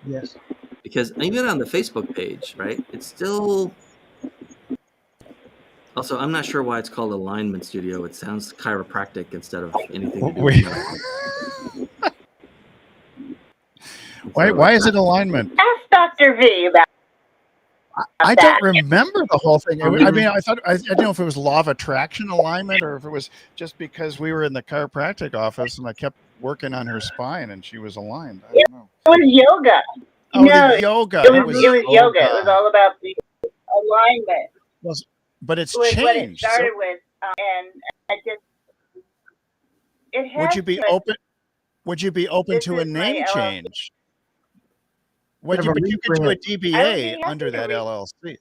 Speaker 3: Yes.
Speaker 1: Because even on the Facebook page, right? It's still. Also, I'm not sure why it's called Alignment Studio. It sounds chiropractic instead of anything to do with that.
Speaker 2: Why is it alignment?
Speaker 4: Ask Dr. V about
Speaker 2: I
Speaker 4: that.
Speaker 2: don't remember the whole thing. I mean, I didn't know if it was law of attraction alignment or if it was just because we were in the chiropractic office and I kept working on her spine and she was aligned. I don't know.
Speaker 4: It was yoga.
Speaker 2: Oh,
Speaker 4: No,
Speaker 2: the yoga.
Speaker 4: It was yoga. It was all about the alignment.
Speaker 2: But it's
Speaker 4: It was what it
Speaker 2: changed.
Speaker 4: started with, and I just it has.
Speaker 2: Would you be
Speaker 4: but
Speaker 2: open? Would you be open
Speaker 4: This
Speaker 2: to a
Speaker 4: is my
Speaker 2: name
Speaker 4: LLC.
Speaker 2: change? But you could do a
Speaker 4: I would be
Speaker 2: DBA
Speaker 4: happy
Speaker 2: under
Speaker 4: to
Speaker 2: that
Speaker 4: re-
Speaker 2: LLC.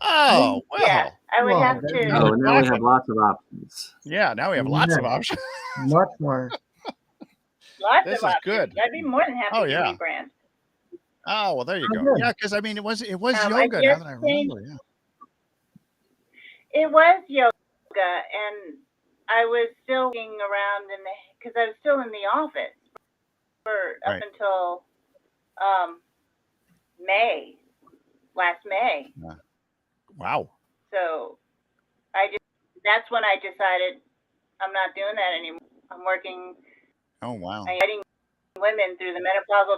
Speaker 2: Oh well.
Speaker 4: Yeah, I would
Speaker 3: Well,
Speaker 4: have
Speaker 3: that-
Speaker 4: to.
Speaker 1: Oh, now we have lots of options.
Speaker 2: Yeah, now we have lots of
Speaker 3: Yeah.
Speaker 2: options.
Speaker 3: Much more.
Speaker 4: Lots
Speaker 2: This
Speaker 4: of
Speaker 2: is
Speaker 4: options.
Speaker 2: good.
Speaker 4: I'd be more than happy
Speaker 2: Oh,
Speaker 4: to
Speaker 2: yeah.
Speaker 4: rebrand.
Speaker 2: Oh well, there you
Speaker 3: Oh,
Speaker 2: go.
Speaker 3: good.
Speaker 2: Yeah, because I mean, it was
Speaker 4: I
Speaker 2: yoga. Now
Speaker 4: just
Speaker 2: that I
Speaker 4: changed-
Speaker 2: remember, yeah.
Speaker 4: It was yoga, and I was still looking around because I was still in the office for
Speaker 2: Right.
Speaker 4: up until last May.
Speaker 2: Wow.
Speaker 4: So that's when I decided I'm not doing that anymore. I'm working,
Speaker 2: Oh wow.
Speaker 4: I'm guiding women through the menopausal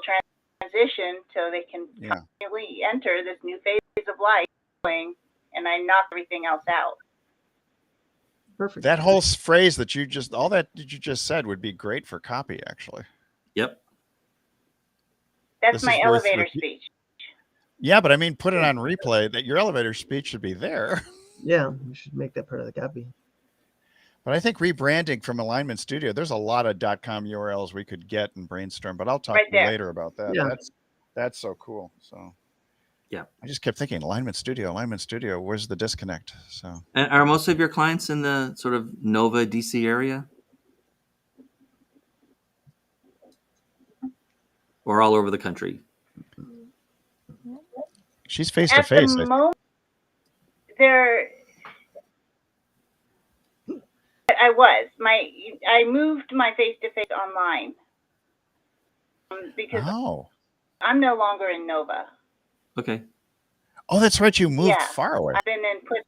Speaker 4: transition so they can
Speaker 2: Yeah.
Speaker 4: really enter this new phase of life, and I knock everything else out.
Speaker 3: Perfect.
Speaker 2: That whole phrase that you just said would be great for copy, actually.
Speaker 1: Yep.
Speaker 4: That's
Speaker 2: This
Speaker 4: my
Speaker 2: is worth
Speaker 4: elevator
Speaker 2: repeat-
Speaker 4: speech.
Speaker 2: Yeah, but I mean, put it on replay. That your elevator speech should be there.
Speaker 3: Yeah, we should make that part of the copy.
Speaker 2: But I think rebranding from Alignment Studio, there's a lot of .com URLs we could get and brainstorm. But I'll talk
Speaker 4: Right there.
Speaker 2: later about that.
Speaker 3: Yeah.
Speaker 2: That's so cool. So
Speaker 1: Yeah.
Speaker 2: I just kept thinking Alignment Studio. Where's the disconnect? So
Speaker 1: And are most of your clients in the sort of Nova DC area? Or all over the country?
Speaker 2: she's face to
Speaker 4: At
Speaker 2: face.
Speaker 4: the moment, I moved my face-to-face online because
Speaker 2: Oh,
Speaker 4: I'm no longer in Nova.
Speaker 1: Okay.
Speaker 2: oh, that's right. You moved
Speaker 4: Yeah.
Speaker 2: far away.
Speaker 4: I've been in Puerto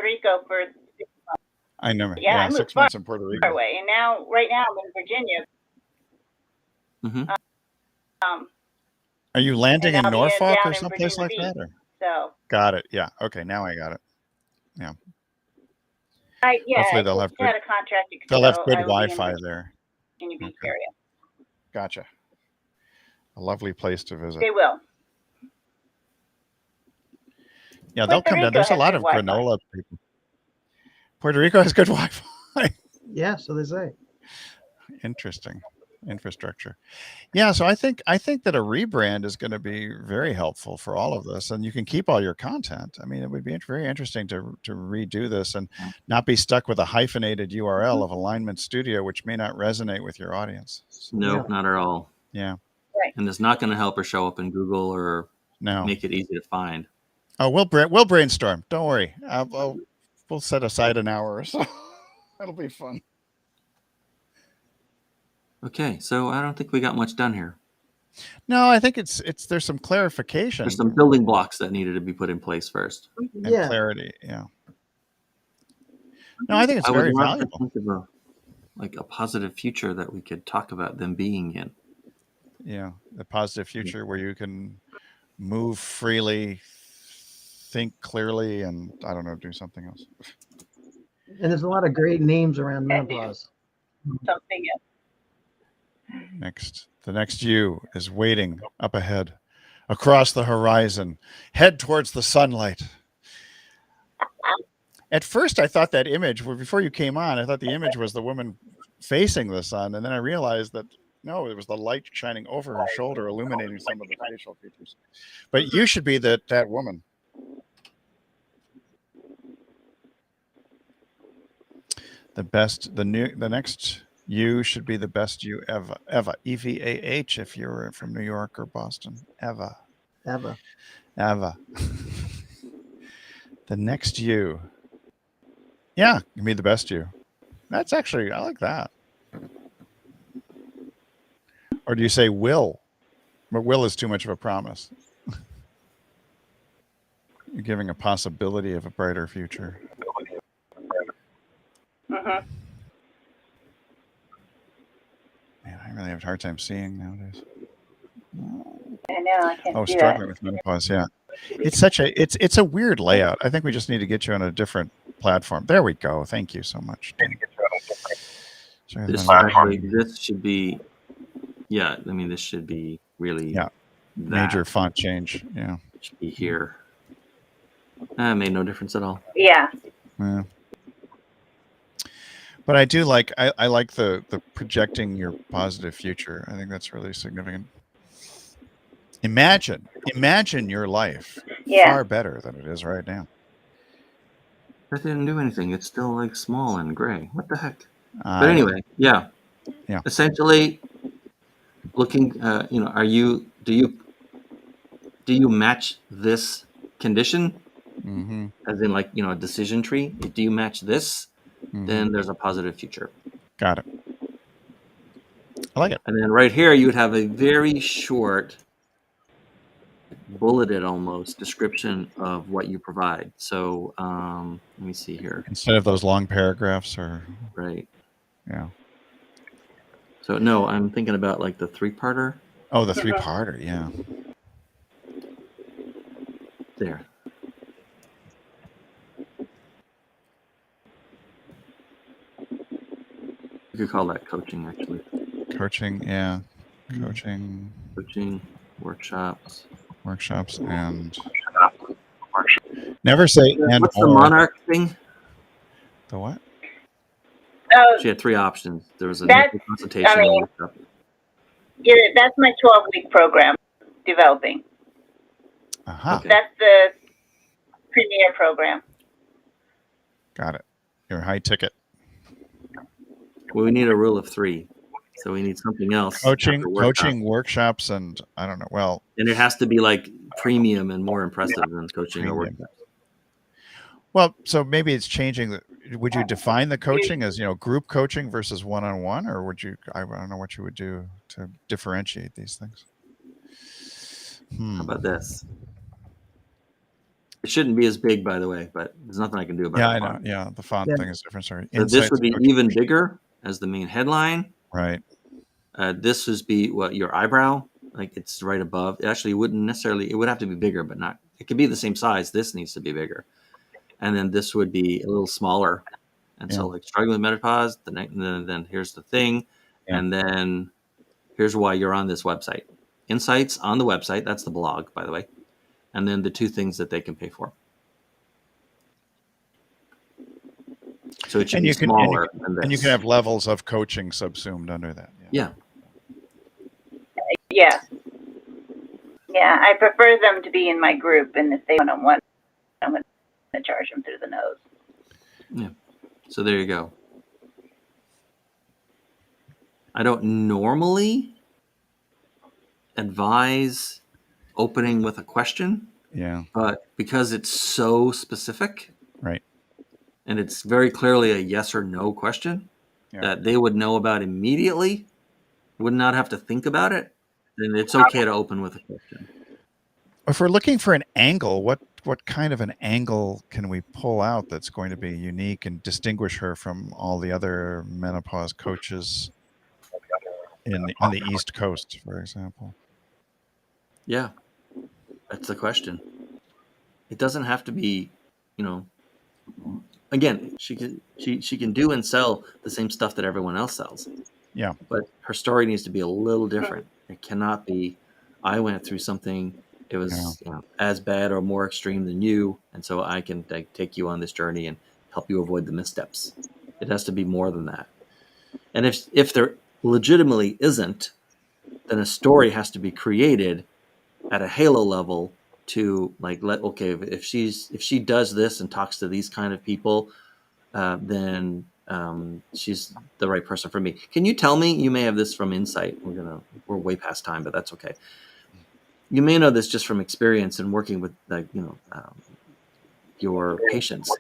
Speaker 4: Rico for
Speaker 2: I know.
Speaker 4: Yeah, I
Speaker 2: Yeah,
Speaker 4: moved
Speaker 2: 6
Speaker 4: far
Speaker 2: months in Puerto Rico.
Speaker 4: away, and right now I'm in Virginia.
Speaker 1: Mm-hmm.
Speaker 2: Are you landing
Speaker 4: And
Speaker 2: in
Speaker 4: I'll be
Speaker 2: Norfolk
Speaker 4: down
Speaker 2: or
Speaker 4: in
Speaker 2: someplace like
Speaker 4: Virginia
Speaker 2: that? Or?
Speaker 4: So
Speaker 2: Got it. Yeah. Okay. Now I got it.
Speaker 4: I
Speaker 2: Hopefully they'll have
Speaker 4: just had
Speaker 2: good-
Speaker 4: a contract.
Speaker 2: They'll have
Speaker 4: so
Speaker 2: good
Speaker 4: I will be in
Speaker 2: Wi-Fi
Speaker 4: the
Speaker 2: there.
Speaker 4: Virginia Beach
Speaker 2: Okay.
Speaker 4: area.
Speaker 2: Gotcha. A lovely place to visit.
Speaker 4: They will.
Speaker 2: Yeah, they'll
Speaker 4: Puerto
Speaker 2: come down.
Speaker 4: Rico
Speaker 2: There's a
Speaker 4: has
Speaker 2: lot
Speaker 4: good
Speaker 2: of
Speaker 4: Wi-Fi.
Speaker 2: granola people. Puerto Rico has good Wi-Fi.
Speaker 3: Yeah, so they say.
Speaker 2: Interesting infrastructure. Yeah, so I think that a rebrand is going to be very helpful for all of this, and you can keep all your content. I mean, it would be very interesting to redo this and not be stuck with a hyphenated URL of Alignment Studio, which may not resonate with your audience. So,
Speaker 1: Nope, not at all.
Speaker 2: yeah,
Speaker 1: And it's not going to help her show up in Google or
Speaker 2: no.
Speaker 1: make it easy to find.
Speaker 2: Oh, we'll brainstorm. Don't worry. We'll set aside an hour or so. That'll be fun.
Speaker 1: Okay, so I don't think we got much done here.
Speaker 2: No, I think it's there's some clarification.
Speaker 1: There's some building blocks that needed to be put in place first.
Speaker 2: and
Speaker 3: Yeah.
Speaker 2: clarity. Yeah. No, I think it's
Speaker 1: I would
Speaker 2: very
Speaker 1: love to
Speaker 2: valuable.
Speaker 1: think of a positive future that we could talk about them being in.
Speaker 2: Yeah, the positive future where you can move freely, think clearly, and I don't know, do something else.
Speaker 3: And there's a lot of great names around menopause.
Speaker 4: Something else.
Speaker 2: The next you is waiting up ahead, across the horizon, head towards the sunlight. At first, I thought that image, before you came on, I thought the image was the woman facing the sun, and then I realized that no, it was the light shining over her shoulder, illuminating some of the facial features. But you should be that woman. The next you should be the best you ever. Eva, EVAH, if you're from New York or Boston. Eva.
Speaker 3: Eva.
Speaker 2: The next you. Yeah, you be the best you. That's actually, I like that. Or do you say will? But will is too much of a promise. You're giving a possibility of a brighter future.
Speaker 4: Mm-hmm.
Speaker 2: Man, I really have a hard time seeing nowadays.
Speaker 4: I know, I can't see
Speaker 2: struggling
Speaker 4: that.
Speaker 2: with menopause. Yeah, it's a weird layout. I think we just need to get you on a different platform. There we go. Thank you so much. Sorry,
Speaker 1: This should be, yeah. I mean, this should be really
Speaker 2: major font change. Yeah,
Speaker 1: it should be here. It made no difference at all.
Speaker 4: Yeah.
Speaker 2: Yeah. But I do like I like the projecting your positive future. I think that's really significant. Imagine your life far better than it is right now.
Speaker 1: That didn't do anything. It's still like small and gray. What the heck? But anyway, yeah. Essentially, looking. Do you match this condition?
Speaker 2: Mm-hmm.
Speaker 1: As in, like, a decision tree. Do you match this?
Speaker 2: Mm-hmm.
Speaker 1: Then there's a positive future.
Speaker 2: Got it. I like it.
Speaker 1: And then right here, you would have a very short, bulleted almost description of what you provide. So let me see here.
Speaker 2: Instead of those long paragraphs, or
Speaker 1: right.
Speaker 2: Yeah.
Speaker 1: So no, I'm thinking about like the 3-parter.
Speaker 2: Oh, the 3-parter. Yeah.
Speaker 1: There. You could call that coaching, actually.
Speaker 2: Coaching, yeah. Coaching,
Speaker 1: workshops,
Speaker 2: and never say and
Speaker 1: what's
Speaker 2: or.
Speaker 1: The monarch thing?
Speaker 2: The what?
Speaker 4: Oh,
Speaker 1: She had 3 options. There was a consultation. Workshop.
Speaker 4: Yeah, that's my 12-week program developing.
Speaker 2: Okay.
Speaker 4: That's the premier program.
Speaker 2: Got it. Your high ticket.
Speaker 1: Well, we need a rule of 3. So we need something else.
Speaker 2: Coaching workshops, and I don't know. Well,
Speaker 1: and it has to be like premium and more impressive than coaching or workshops.
Speaker 2: Well, so maybe it's changing. Would you define the coaching as group coaching versus one-on-one, or would you? I don't know what you would do to differentiate these things.
Speaker 1: How about this? It shouldn't be as big, by the way, but there's nothing I can do about it.
Speaker 2: Yeah, I know. Yeah, the font thing is different. Sorry.
Speaker 1: So this would be even bigger as the main headline.
Speaker 2: Right.
Speaker 1: This would be your eyebrow, like it's right above. It actually wouldn't necessarily. It would have to be bigger, but not. It could be the same size. This needs to be bigger, and then this would be a little smaller. And so, like, struggling with menopause. Then here's the thing, and then here's why you're on this website. Insights on the website. That's the blog, by the way. And then the 2 things that they can pay for. So it should be smaller than this.
Speaker 2: And you can have levels of coaching subsumed under that.
Speaker 1: Yeah.
Speaker 4: Yeah. Yeah, I prefer them to be in my group, and if they one-on-one, I'm going to charge them through the nose.
Speaker 1: Yeah. So there you go. I don't normally advise opening with a question.
Speaker 2: Yeah.
Speaker 1: But because it's so specific.
Speaker 2: Right.
Speaker 1: And it's very clearly a yes or no question that they would know about immediately, would not have to think about it, then it's okay to open with a question.
Speaker 2: If we're looking for an angle, what kind of an angle can we pull out that's going to be unique and distinguish her from all the other menopause coaches on the East Coast, for example?
Speaker 1: Yeah, that's the question. It doesn't have to be, again, she can do and sell the same stuff that everyone else sells.
Speaker 2: Yeah.
Speaker 1: But her story needs to be a little different. It cannot be, I went through something, it was as bad or more extreme than you, and so I can take you on this journey and help you avoid the missteps. It has to be more than that. And if there legitimately isn't, then a story has to be created at a halo level to like if she does this and talks to these kind of people, then she's the right person for me. Can you tell me? You may have this from Insight. We're way past time, but that's okay. You may know this just from experience and working with your patients.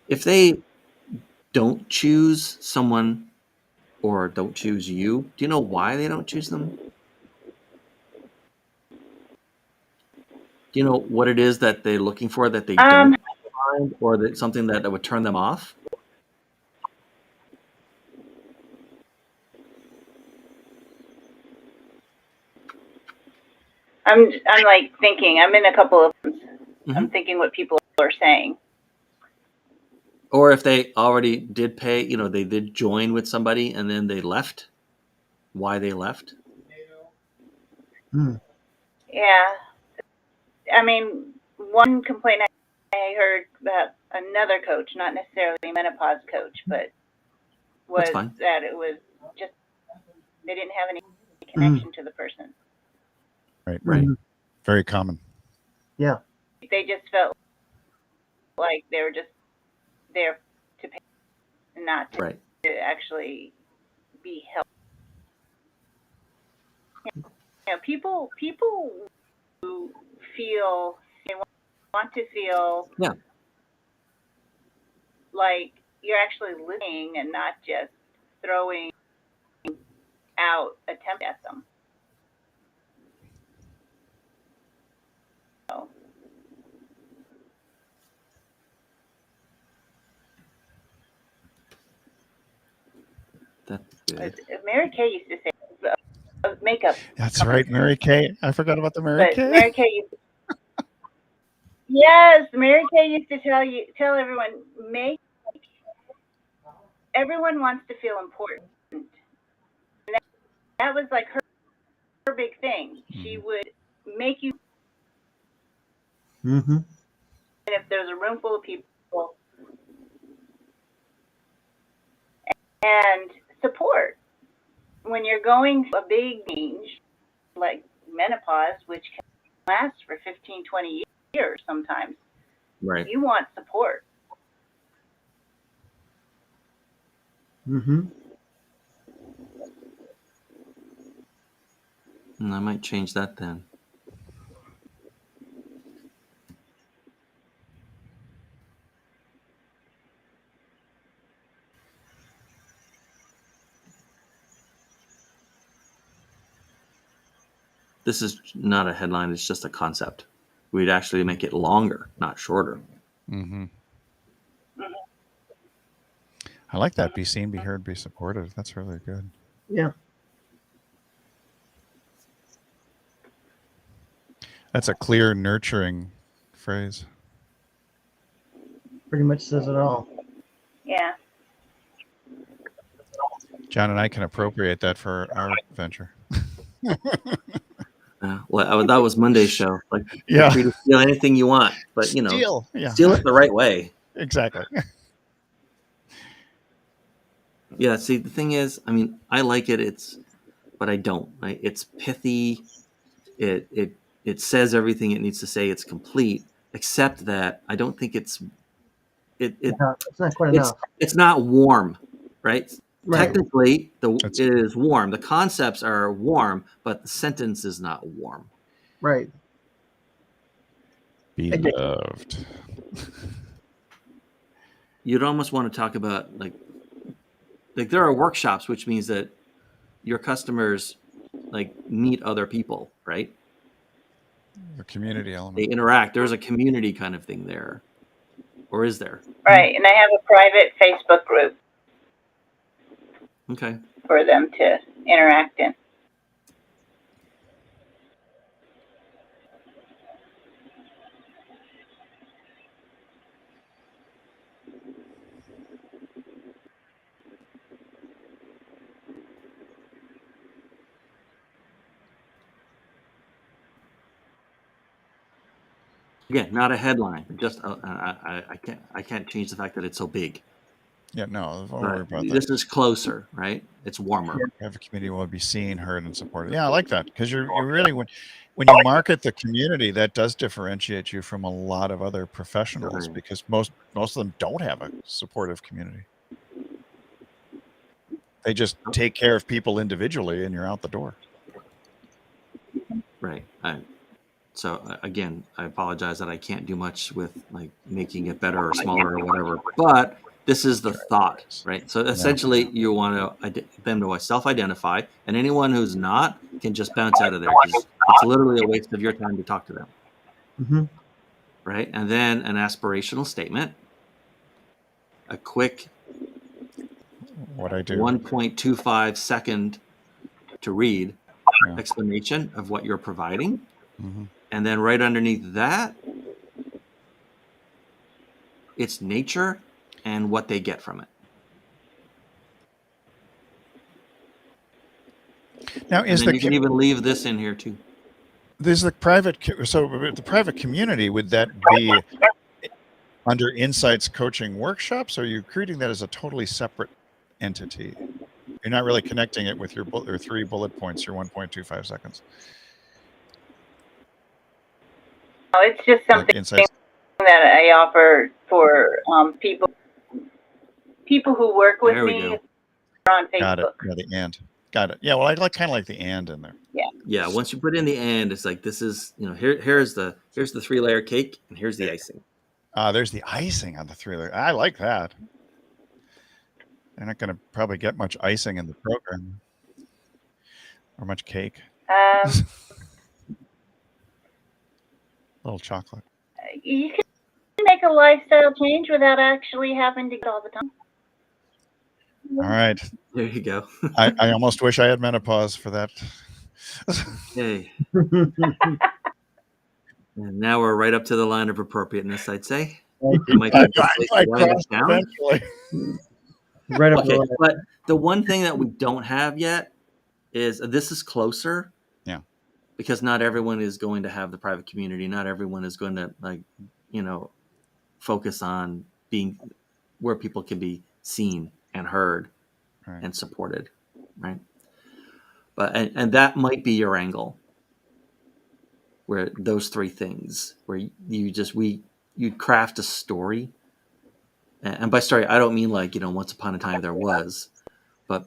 Speaker 1: If they don't choose someone or don't choose you, do you know why they don't choose them? Do you know what it is that they're looking for that they don't find, or that something that would turn them off?
Speaker 4: I'm like thinking. I'm in a couple of.
Speaker 1: Mm-hmm.
Speaker 4: I'm thinking what people are saying.
Speaker 1: Or if they already did pay, they did join with somebody and then they left. Why they left?
Speaker 4: Yeah, I mean, one complaint I heard about another coach, not necessarily a menopause coach, but was that it was just they didn't have any connection to the person.
Speaker 2: Right.
Speaker 3: Mhm.
Speaker 2: Very common.
Speaker 3: Yeah.
Speaker 4: They just felt like they were just there to pay, not to actually be helped. People who feel they want to feel like you're actually listening and not just throwing out attempt at them. So.
Speaker 1: That's good.
Speaker 4: Mary Kay used to say makeup.
Speaker 2: That's right, Mary Kay. I forgot about the Mary Kay.
Speaker 4: Mary Kay yes, Mary Kay used to tell everyone, everyone wants to feel important. And that was like her big thing. She would make you.
Speaker 3: Mm-hmm.
Speaker 4: And if there's a room full of people, and support when you're going through a big change like menopause, which can last for 15, 20 years sometimes.
Speaker 1: Right.
Speaker 4: You want support.
Speaker 3: Mm-hmm.
Speaker 1: I might change that then. This is not a headline, it's just a concept. We'd actually make it longer, not shorter.
Speaker 2: Mm-hmm. I like that. Be seen, be heard, be supported. That's really good.
Speaker 3: Yeah.
Speaker 2: That's a clear, nurturing phrase.
Speaker 3: Pretty much says it all.
Speaker 4: Yeah.
Speaker 2: John and I can appropriate that for our venture.
Speaker 1: Well, that was Monday's show. Like,
Speaker 2: yeah,
Speaker 1: feel free to steal anything you want, but steal it the right way.
Speaker 2: Exactly.
Speaker 1: Yeah. See, the thing is, I mean, I like it. But I don't. Right? It's pithy. It says everything it needs to say. It's complete, except that I don't think it's
Speaker 3: not quite enough.
Speaker 1: It's not warm, right? Technically, it is warm. The concepts are warm, but the sentence is not warm.
Speaker 3: Right.
Speaker 2: Be loved.
Speaker 1: You'd almost want to talk about like there are workshops, which means that your customers like meet other people, right?
Speaker 2: The community element.
Speaker 1: They interact. There's a community kind of thing there, or is there?
Speaker 4: Right, and I have a private Facebook group.
Speaker 1: Okay.
Speaker 4: For them to interact in.
Speaker 1: Again, not a headline. Just I can't change the fact that it's so big.
Speaker 2: Yeah, no, don't
Speaker 1: But
Speaker 2: worry about that.
Speaker 1: this is closer, right? It's warmer.
Speaker 2: Have a community will be seen, heard, and supported. Yeah, I like that because you really when you market the community, that does differentiate you from a lot of other professionals
Speaker 1: Right.
Speaker 2: because most of them don't have a supportive community. They just take care of people individually, and you're out the door.
Speaker 1: Right. So again, I apologize that I can't do much with like making it better or smaller or whatever. But this is the thought, right? So essentially, you want them to self-identify, and anyone who's not can just bounce out of there because it's literally a waste of your time to talk to them,
Speaker 3: Mm-hmm.
Speaker 1: right? And then an aspirational statement, a quick
Speaker 2: What I do.
Speaker 1: 1.25 second to read
Speaker 2: Yeah.
Speaker 1: explanation of what you're providing.
Speaker 2: Mhm.
Speaker 1: And then right underneath that, it's nature and what they get from it.
Speaker 2: Now,
Speaker 1: And then you can even leave this in here too.
Speaker 2: There's the private. So the private community, would that be under Insights Coaching Workshops? Or are you creating that as a totally separate entity? You're not really connecting it with your 3 bullet points, your 1.25 seconds.
Speaker 4: No, it's just something
Speaker 2: Like Insights.
Speaker 4: that I offer for people who work with
Speaker 1: There we
Speaker 4: me
Speaker 1: go.
Speaker 4: on Facebook.
Speaker 2: Got it. Yeah, the and. Got it. Yeah, well, I kind of like the and in there.
Speaker 1: Yeah, once you put in the and, it's like this is, here's the 3-layer cake and here's the icing.
Speaker 2: There's the icing on the 3-layer. I like that. They're not going to probably get much icing in the program or much cake. A little chocolate.
Speaker 4: You can make a lifestyle change without actually having to get all the time.
Speaker 2: All right.
Speaker 1: There you go.
Speaker 2: I almost wish I had menopause for that.
Speaker 1: Hey. And now we're right up to the line of appropriateness, I'd say. It might be a good place to write it down.
Speaker 2: Eventually.
Speaker 3: Right up
Speaker 1: Okay,
Speaker 3: the
Speaker 1: but the one thing that we don't have yet is this is closer.
Speaker 2: Yeah.
Speaker 1: Because not everyone is going to have the private community. Not everyone is going to focus on being where people can be seen and heard and supported, right? But and that might be your angle, where those 3 things, where you craft a story, and by story I don't mean like once upon a time there was, but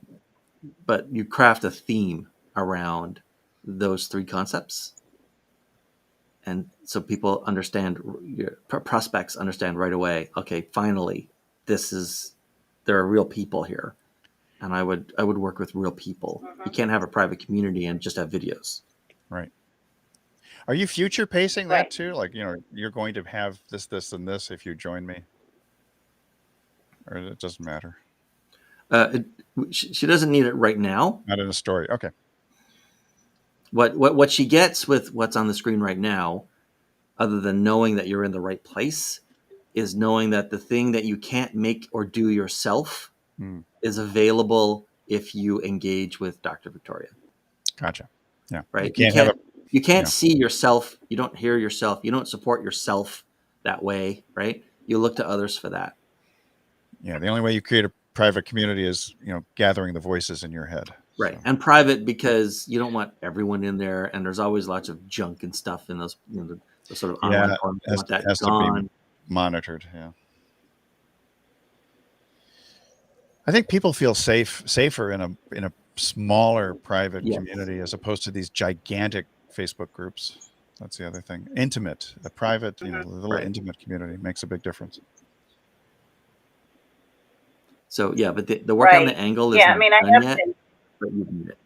Speaker 1: you craft a theme around those 3 concepts, and so people understand, your prospects understand right away. Okay, finally, there are real people here. And I would work with real people. You can't have a private community and just have videos.
Speaker 2: Right. Are you future pacing that too? Like, you're going to have this, and this if you join me? Or it doesn't matter?
Speaker 1: She doesn't need it right now.
Speaker 2: Not in a story. Okay.
Speaker 1: What she gets with what's on the screen right now, other than knowing that you're in the right place, is knowing that the thing that you can't make or do yourself is available if you engage with Dr. Victoria.
Speaker 2: Gotcha. Yeah.
Speaker 1: Right. You can't see yourself. You don't hear yourself. You don't support yourself that way. Right. You look to others for that.
Speaker 2: Yeah. The only way you create a private community is, gathering the voices in your head.
Speaker 1: Right.
Speaker 2: So.
Speaker 1: And private, because you don't want everyone in there. And there's always lots of junk and stuff in those, the sort of online forums.
Speaker 2: It has to be monitored. Yeah. I think people feel safer in a smaller private community as opposed to these gigantic Facebook groups. That's the other thing. Intimate, a private, a little intimate community makes a big difference.
Speaker 1: So yeah, but the work on the angle is not done yet, but you need it.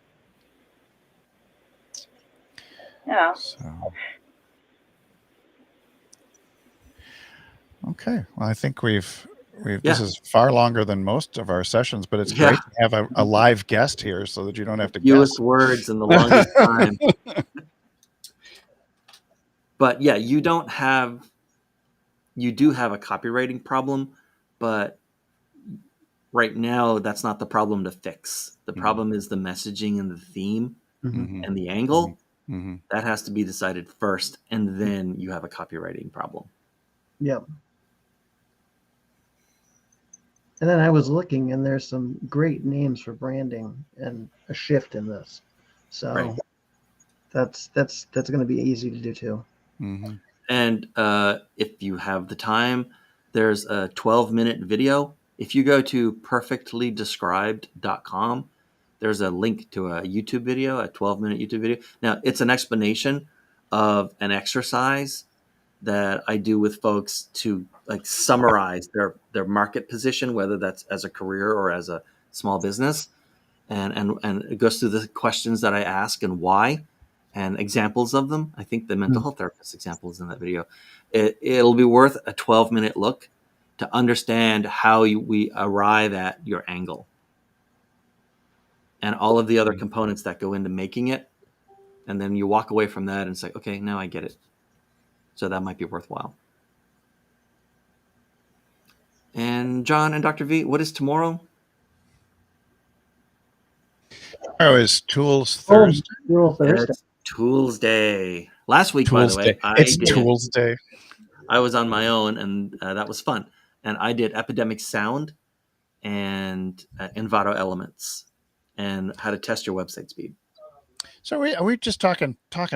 Speaker 4: Yeah.
Speaker 2: So. Okay. Well, I think we've this is far longer than most of our sessions, but it's great to have a live guest here so that you don't have to
Speaker 1: fewest
Speaker 2: guess.
Speaker 1: words in the longest time. But yeah, you do have a copywriting problem, but right now that's not the problem to fix. The problem is the messaging and the theme and the angle.
Speaker 2: Mm-hmm.
Speaker 1: That has to be decided first, and then you have a copywriting problem.
Speaker 3: Yep. And then I was looking, and there's some great names for branding and a shift in this. So
Speaker 1: Right.
Speaker 3: that's going to be easy to do too.
Speaker 2: Mm-hmm.
Speaker 1: And if you have the time, there's a 12-minute video. If you go to perfectlydescribed.com, there's a link to a YouTube video, a 12-minute YouTube video. Now, it's an explanation of an exercise that I do with folks to like summarize their market position, whether that's as a career or as a small business. And it goes through the questions that I ask and why, and examples of them. I think the mental health therapist example is in that video. It'll be worth a 12-minute look to understand how we arrive at your angle and all of the other components that go into making it. And then you walk away from that and say, okay, now I get it. So that might be worthwhile. And John and Dr. V, what is tomorrow?
Speaker 2: Oh, is Tools Thursday?
Speaker 3: Rule Thursday.
Speaker 1: It's Tools Day. Last week,
Speaker 2: Tools
Speaker 1: by the way,
Speaker 2: Day. It's Tools Day.
Speaker 1: I was on my own, and that was fun. And I did Epidemic Sound and Envato Elements and how to test your website speed.
Speaker 2: So are we just talking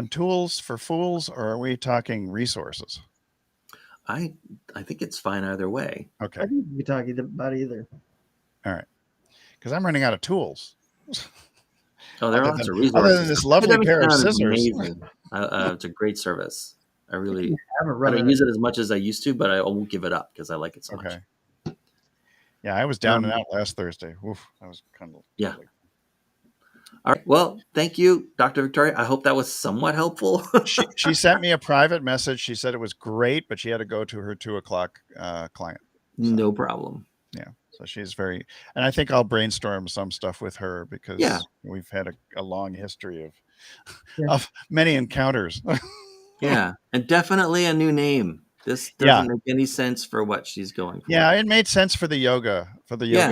Speaker 2: tools for fools, or are we talking resources?
Speaker 1: I think it's fine either way.
Speaker 2: Okay.
Speaker 3: I think we talking about either.
Speaker 2: All right. Because I'm running out of tools.
Speaker 1: Oh, there are lots of resources.
Speaker 2: Other than this lovely
Speaker 1: Epidemic
Speaker 2: pair of
Speaker 1: Sound is
Speaker 2: scissors.
Speaker 1: amazing. It's a great service. I really
Speaker 3: I haven't
Speaker 1: I
Speaker 3: run
Speaker 1: don't
Speaker 3: it.
Speaker 1: use it as much as I used to, but I won't give it up because I like it so much.
Speaker 2: Okay. Yeah, I was down and out last Thursday. Oof, I was kind of
Speaker 1: Yeah. All right. Well, thank you, Dr. Victoria. I hope that was somewhat helpful.
Speaker 2: She sent me a private message. She said it was great, but she had to go to her 2:00 client.
Speaker 1: No problem.
Speaker 2: Yeah. So she's very, and I think I'll brainstorm some stuff with her because we've had a long history of many encounters.
Speaker 1: Yeah. And definitely a new name. This doesn't make any sense for what she's going for.
Speaker 2: Yeah, it made sense for the yoga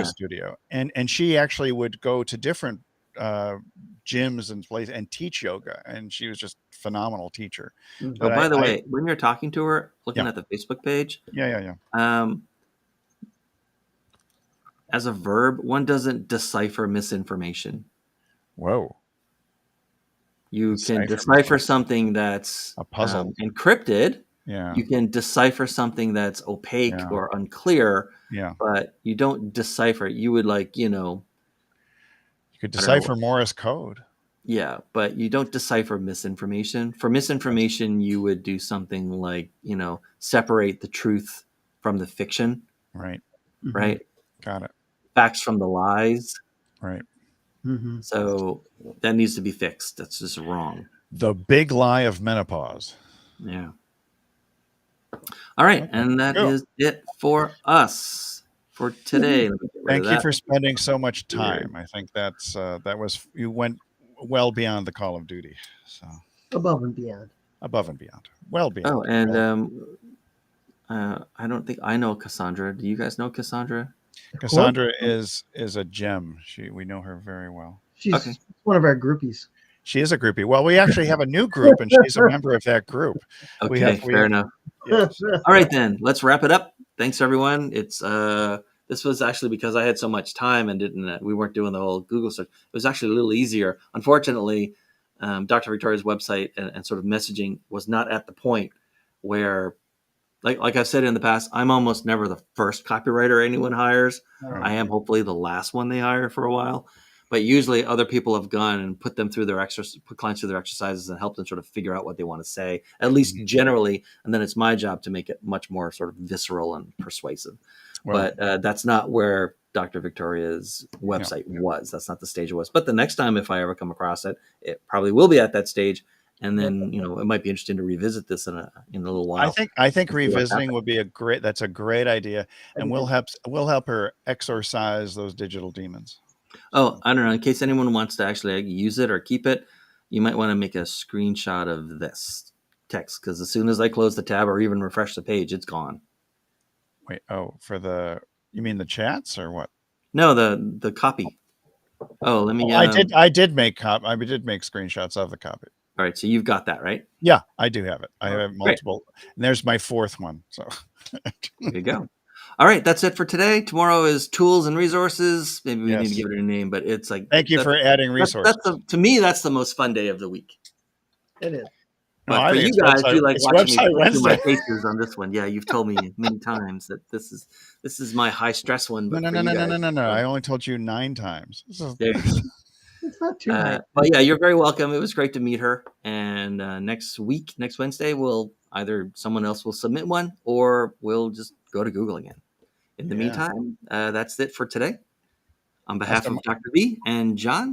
Speaker 2: studio. And she actually would go to different gyms and places and teach yoga, and she was just a phenomenal teacher.
Speaker 1: Oh, by the way, when you're talking to her, looking at the Facebook page, as a verb, one doesn't decipher misinformation.
Speaker 2: Whoa.
Speaker 1: You can decipher something that's
Speaker 2: a puzzle,
Speaker 1: encrypted.
Speaker 2: Yeah.
Speaker 1: You can decipher something that's opaque or unclear.
Speaker 2: Yeah.
Speaker 1: But you don't decipher. You would you
Speaker 2: could decipher Morse code.
Speaker 1: Yeah, but you don't decipher misinformation. For misinformation, you would do something like, separate the truth from the fiction.
Speaker 2: Right.
Speaker 1: Right.
Speaker 2: Got it.
Speaker 1: Facts from the lies.
Speaker 2: Right.
Speaker 3: Mm-hmm.
Speaker 1: So that needs to be fixed. That's just wrong.
Speaker 2: The big lie of menopause.
Speaker 1: Yeah. All right. And that is it for us for today.
Speaker 2: Thank you for spending so much time. I think you went well beyond the Call of Duty. So
Speaker 3: above and beyond.
Speaker 2: Well beyond.
Speaker 1: Oh, and I don't think I know Cassandra. Do you guys know Cassandra?
Speaker 2: Cassandra is a gem. We know her very well.
Speaker 3: She's one of our groupies.
Speaker 2: She is a groupie. Well, we actually have a new group, and she's a member of that group.
Speaker 1: Okay, fair enough. Yes. All right, then let's wrap it up. Thanks, everyone. It's this was actually because I had so much time and we weren't doing the whole Google search. It was actually a little easier. Unfortunately, Dr. Victoria's website and sort of messaging was not at the point where, like I've said in the past, I'm almost never the first copywriter anyone hires.
Speaker 2: Right.
Speaker 1: I am hopefully the last one they hire for a while. But usually other people have gone and put clients through their exercises and help them sort of figure out what they want to say, at least generally. And then it's my job to make it much more sort of visceral and persuasive. Well, but that's not where Dr. Victoria's website was. That's not the stage it was. But the next time, if I ever come across it, it probably will be at that stage. And then, it might be interesting to revisit this in a little while.
Speaker 2: I think revisiting would be that's a great idea. And we'll help her exorcise those digital demons.
Speaker 1: Oh, I don't know. In case anyone wants to actually use it or keep it, you might want to make a screenshot of this text, because as soon as I close the tab or even refresh the page, it's gone.
Speaker 2: Wait, you mean the chats or what?
Speaker 1: No, the copy. Oh, let me.
Speaker 2: I did make screenshots of the copy.
Speaker 1: All right, so you've got that, right?
Speaker 2: Yeah, I do have it. I have multiple. And there's my fourth one. So
Speaker 1: there you go. All right, that's it for today. Tomorrow is tools and resources. Maybe we need to
Speaker 2: Yes.
Speaker 1: give it a name, but it's like
Speaker 2: Thank you for adding
Speaker 1: that's
Speaker 2: resources.
Speaker 1: to me that's the most fun day of the week.
Speaker 3: It is.
Speaker 2: No,
Speaker 1: But
Speaker 2: I
Speaker 1: for
Speaker 2: think
Speaker 1: you
Speaker 2: it's
Speaker 1: guys,
Speaker 2: website,
Speaker 1: you like
Speaker 2: it's
Speaker 1: watching me
Speaker 2: website
Speaker 1: flip through my
Speaker 2: Wednesday.
Speaker 1: faces on this one. Yeah, you've told me many times that this is my high stress one.
Speaker 2: No,
Speaker 1: But
Speaker 2: no,
Speaker 1: for
Speaker 2: no,
Speaker 1: you
Speaker 2: no, no,
Speaker 1: guys,
Speaker 2: no, no, no.
Speaker 1: so
Speaker 2: I only told you 9 times.
Speaker 1: there you go.
Speaker 3: It's not too high.
Speaker 1: But yeah, you're very welcome. It was great to meet her. And next Wednesday, someone else will submit one, or we'll just go to Google again. In the
Speaker 2: Yeah.
Speaker 1: meantime, that's it for today. On behalf
Speaker 2: Master
Speaker 1: of Dr. B and John,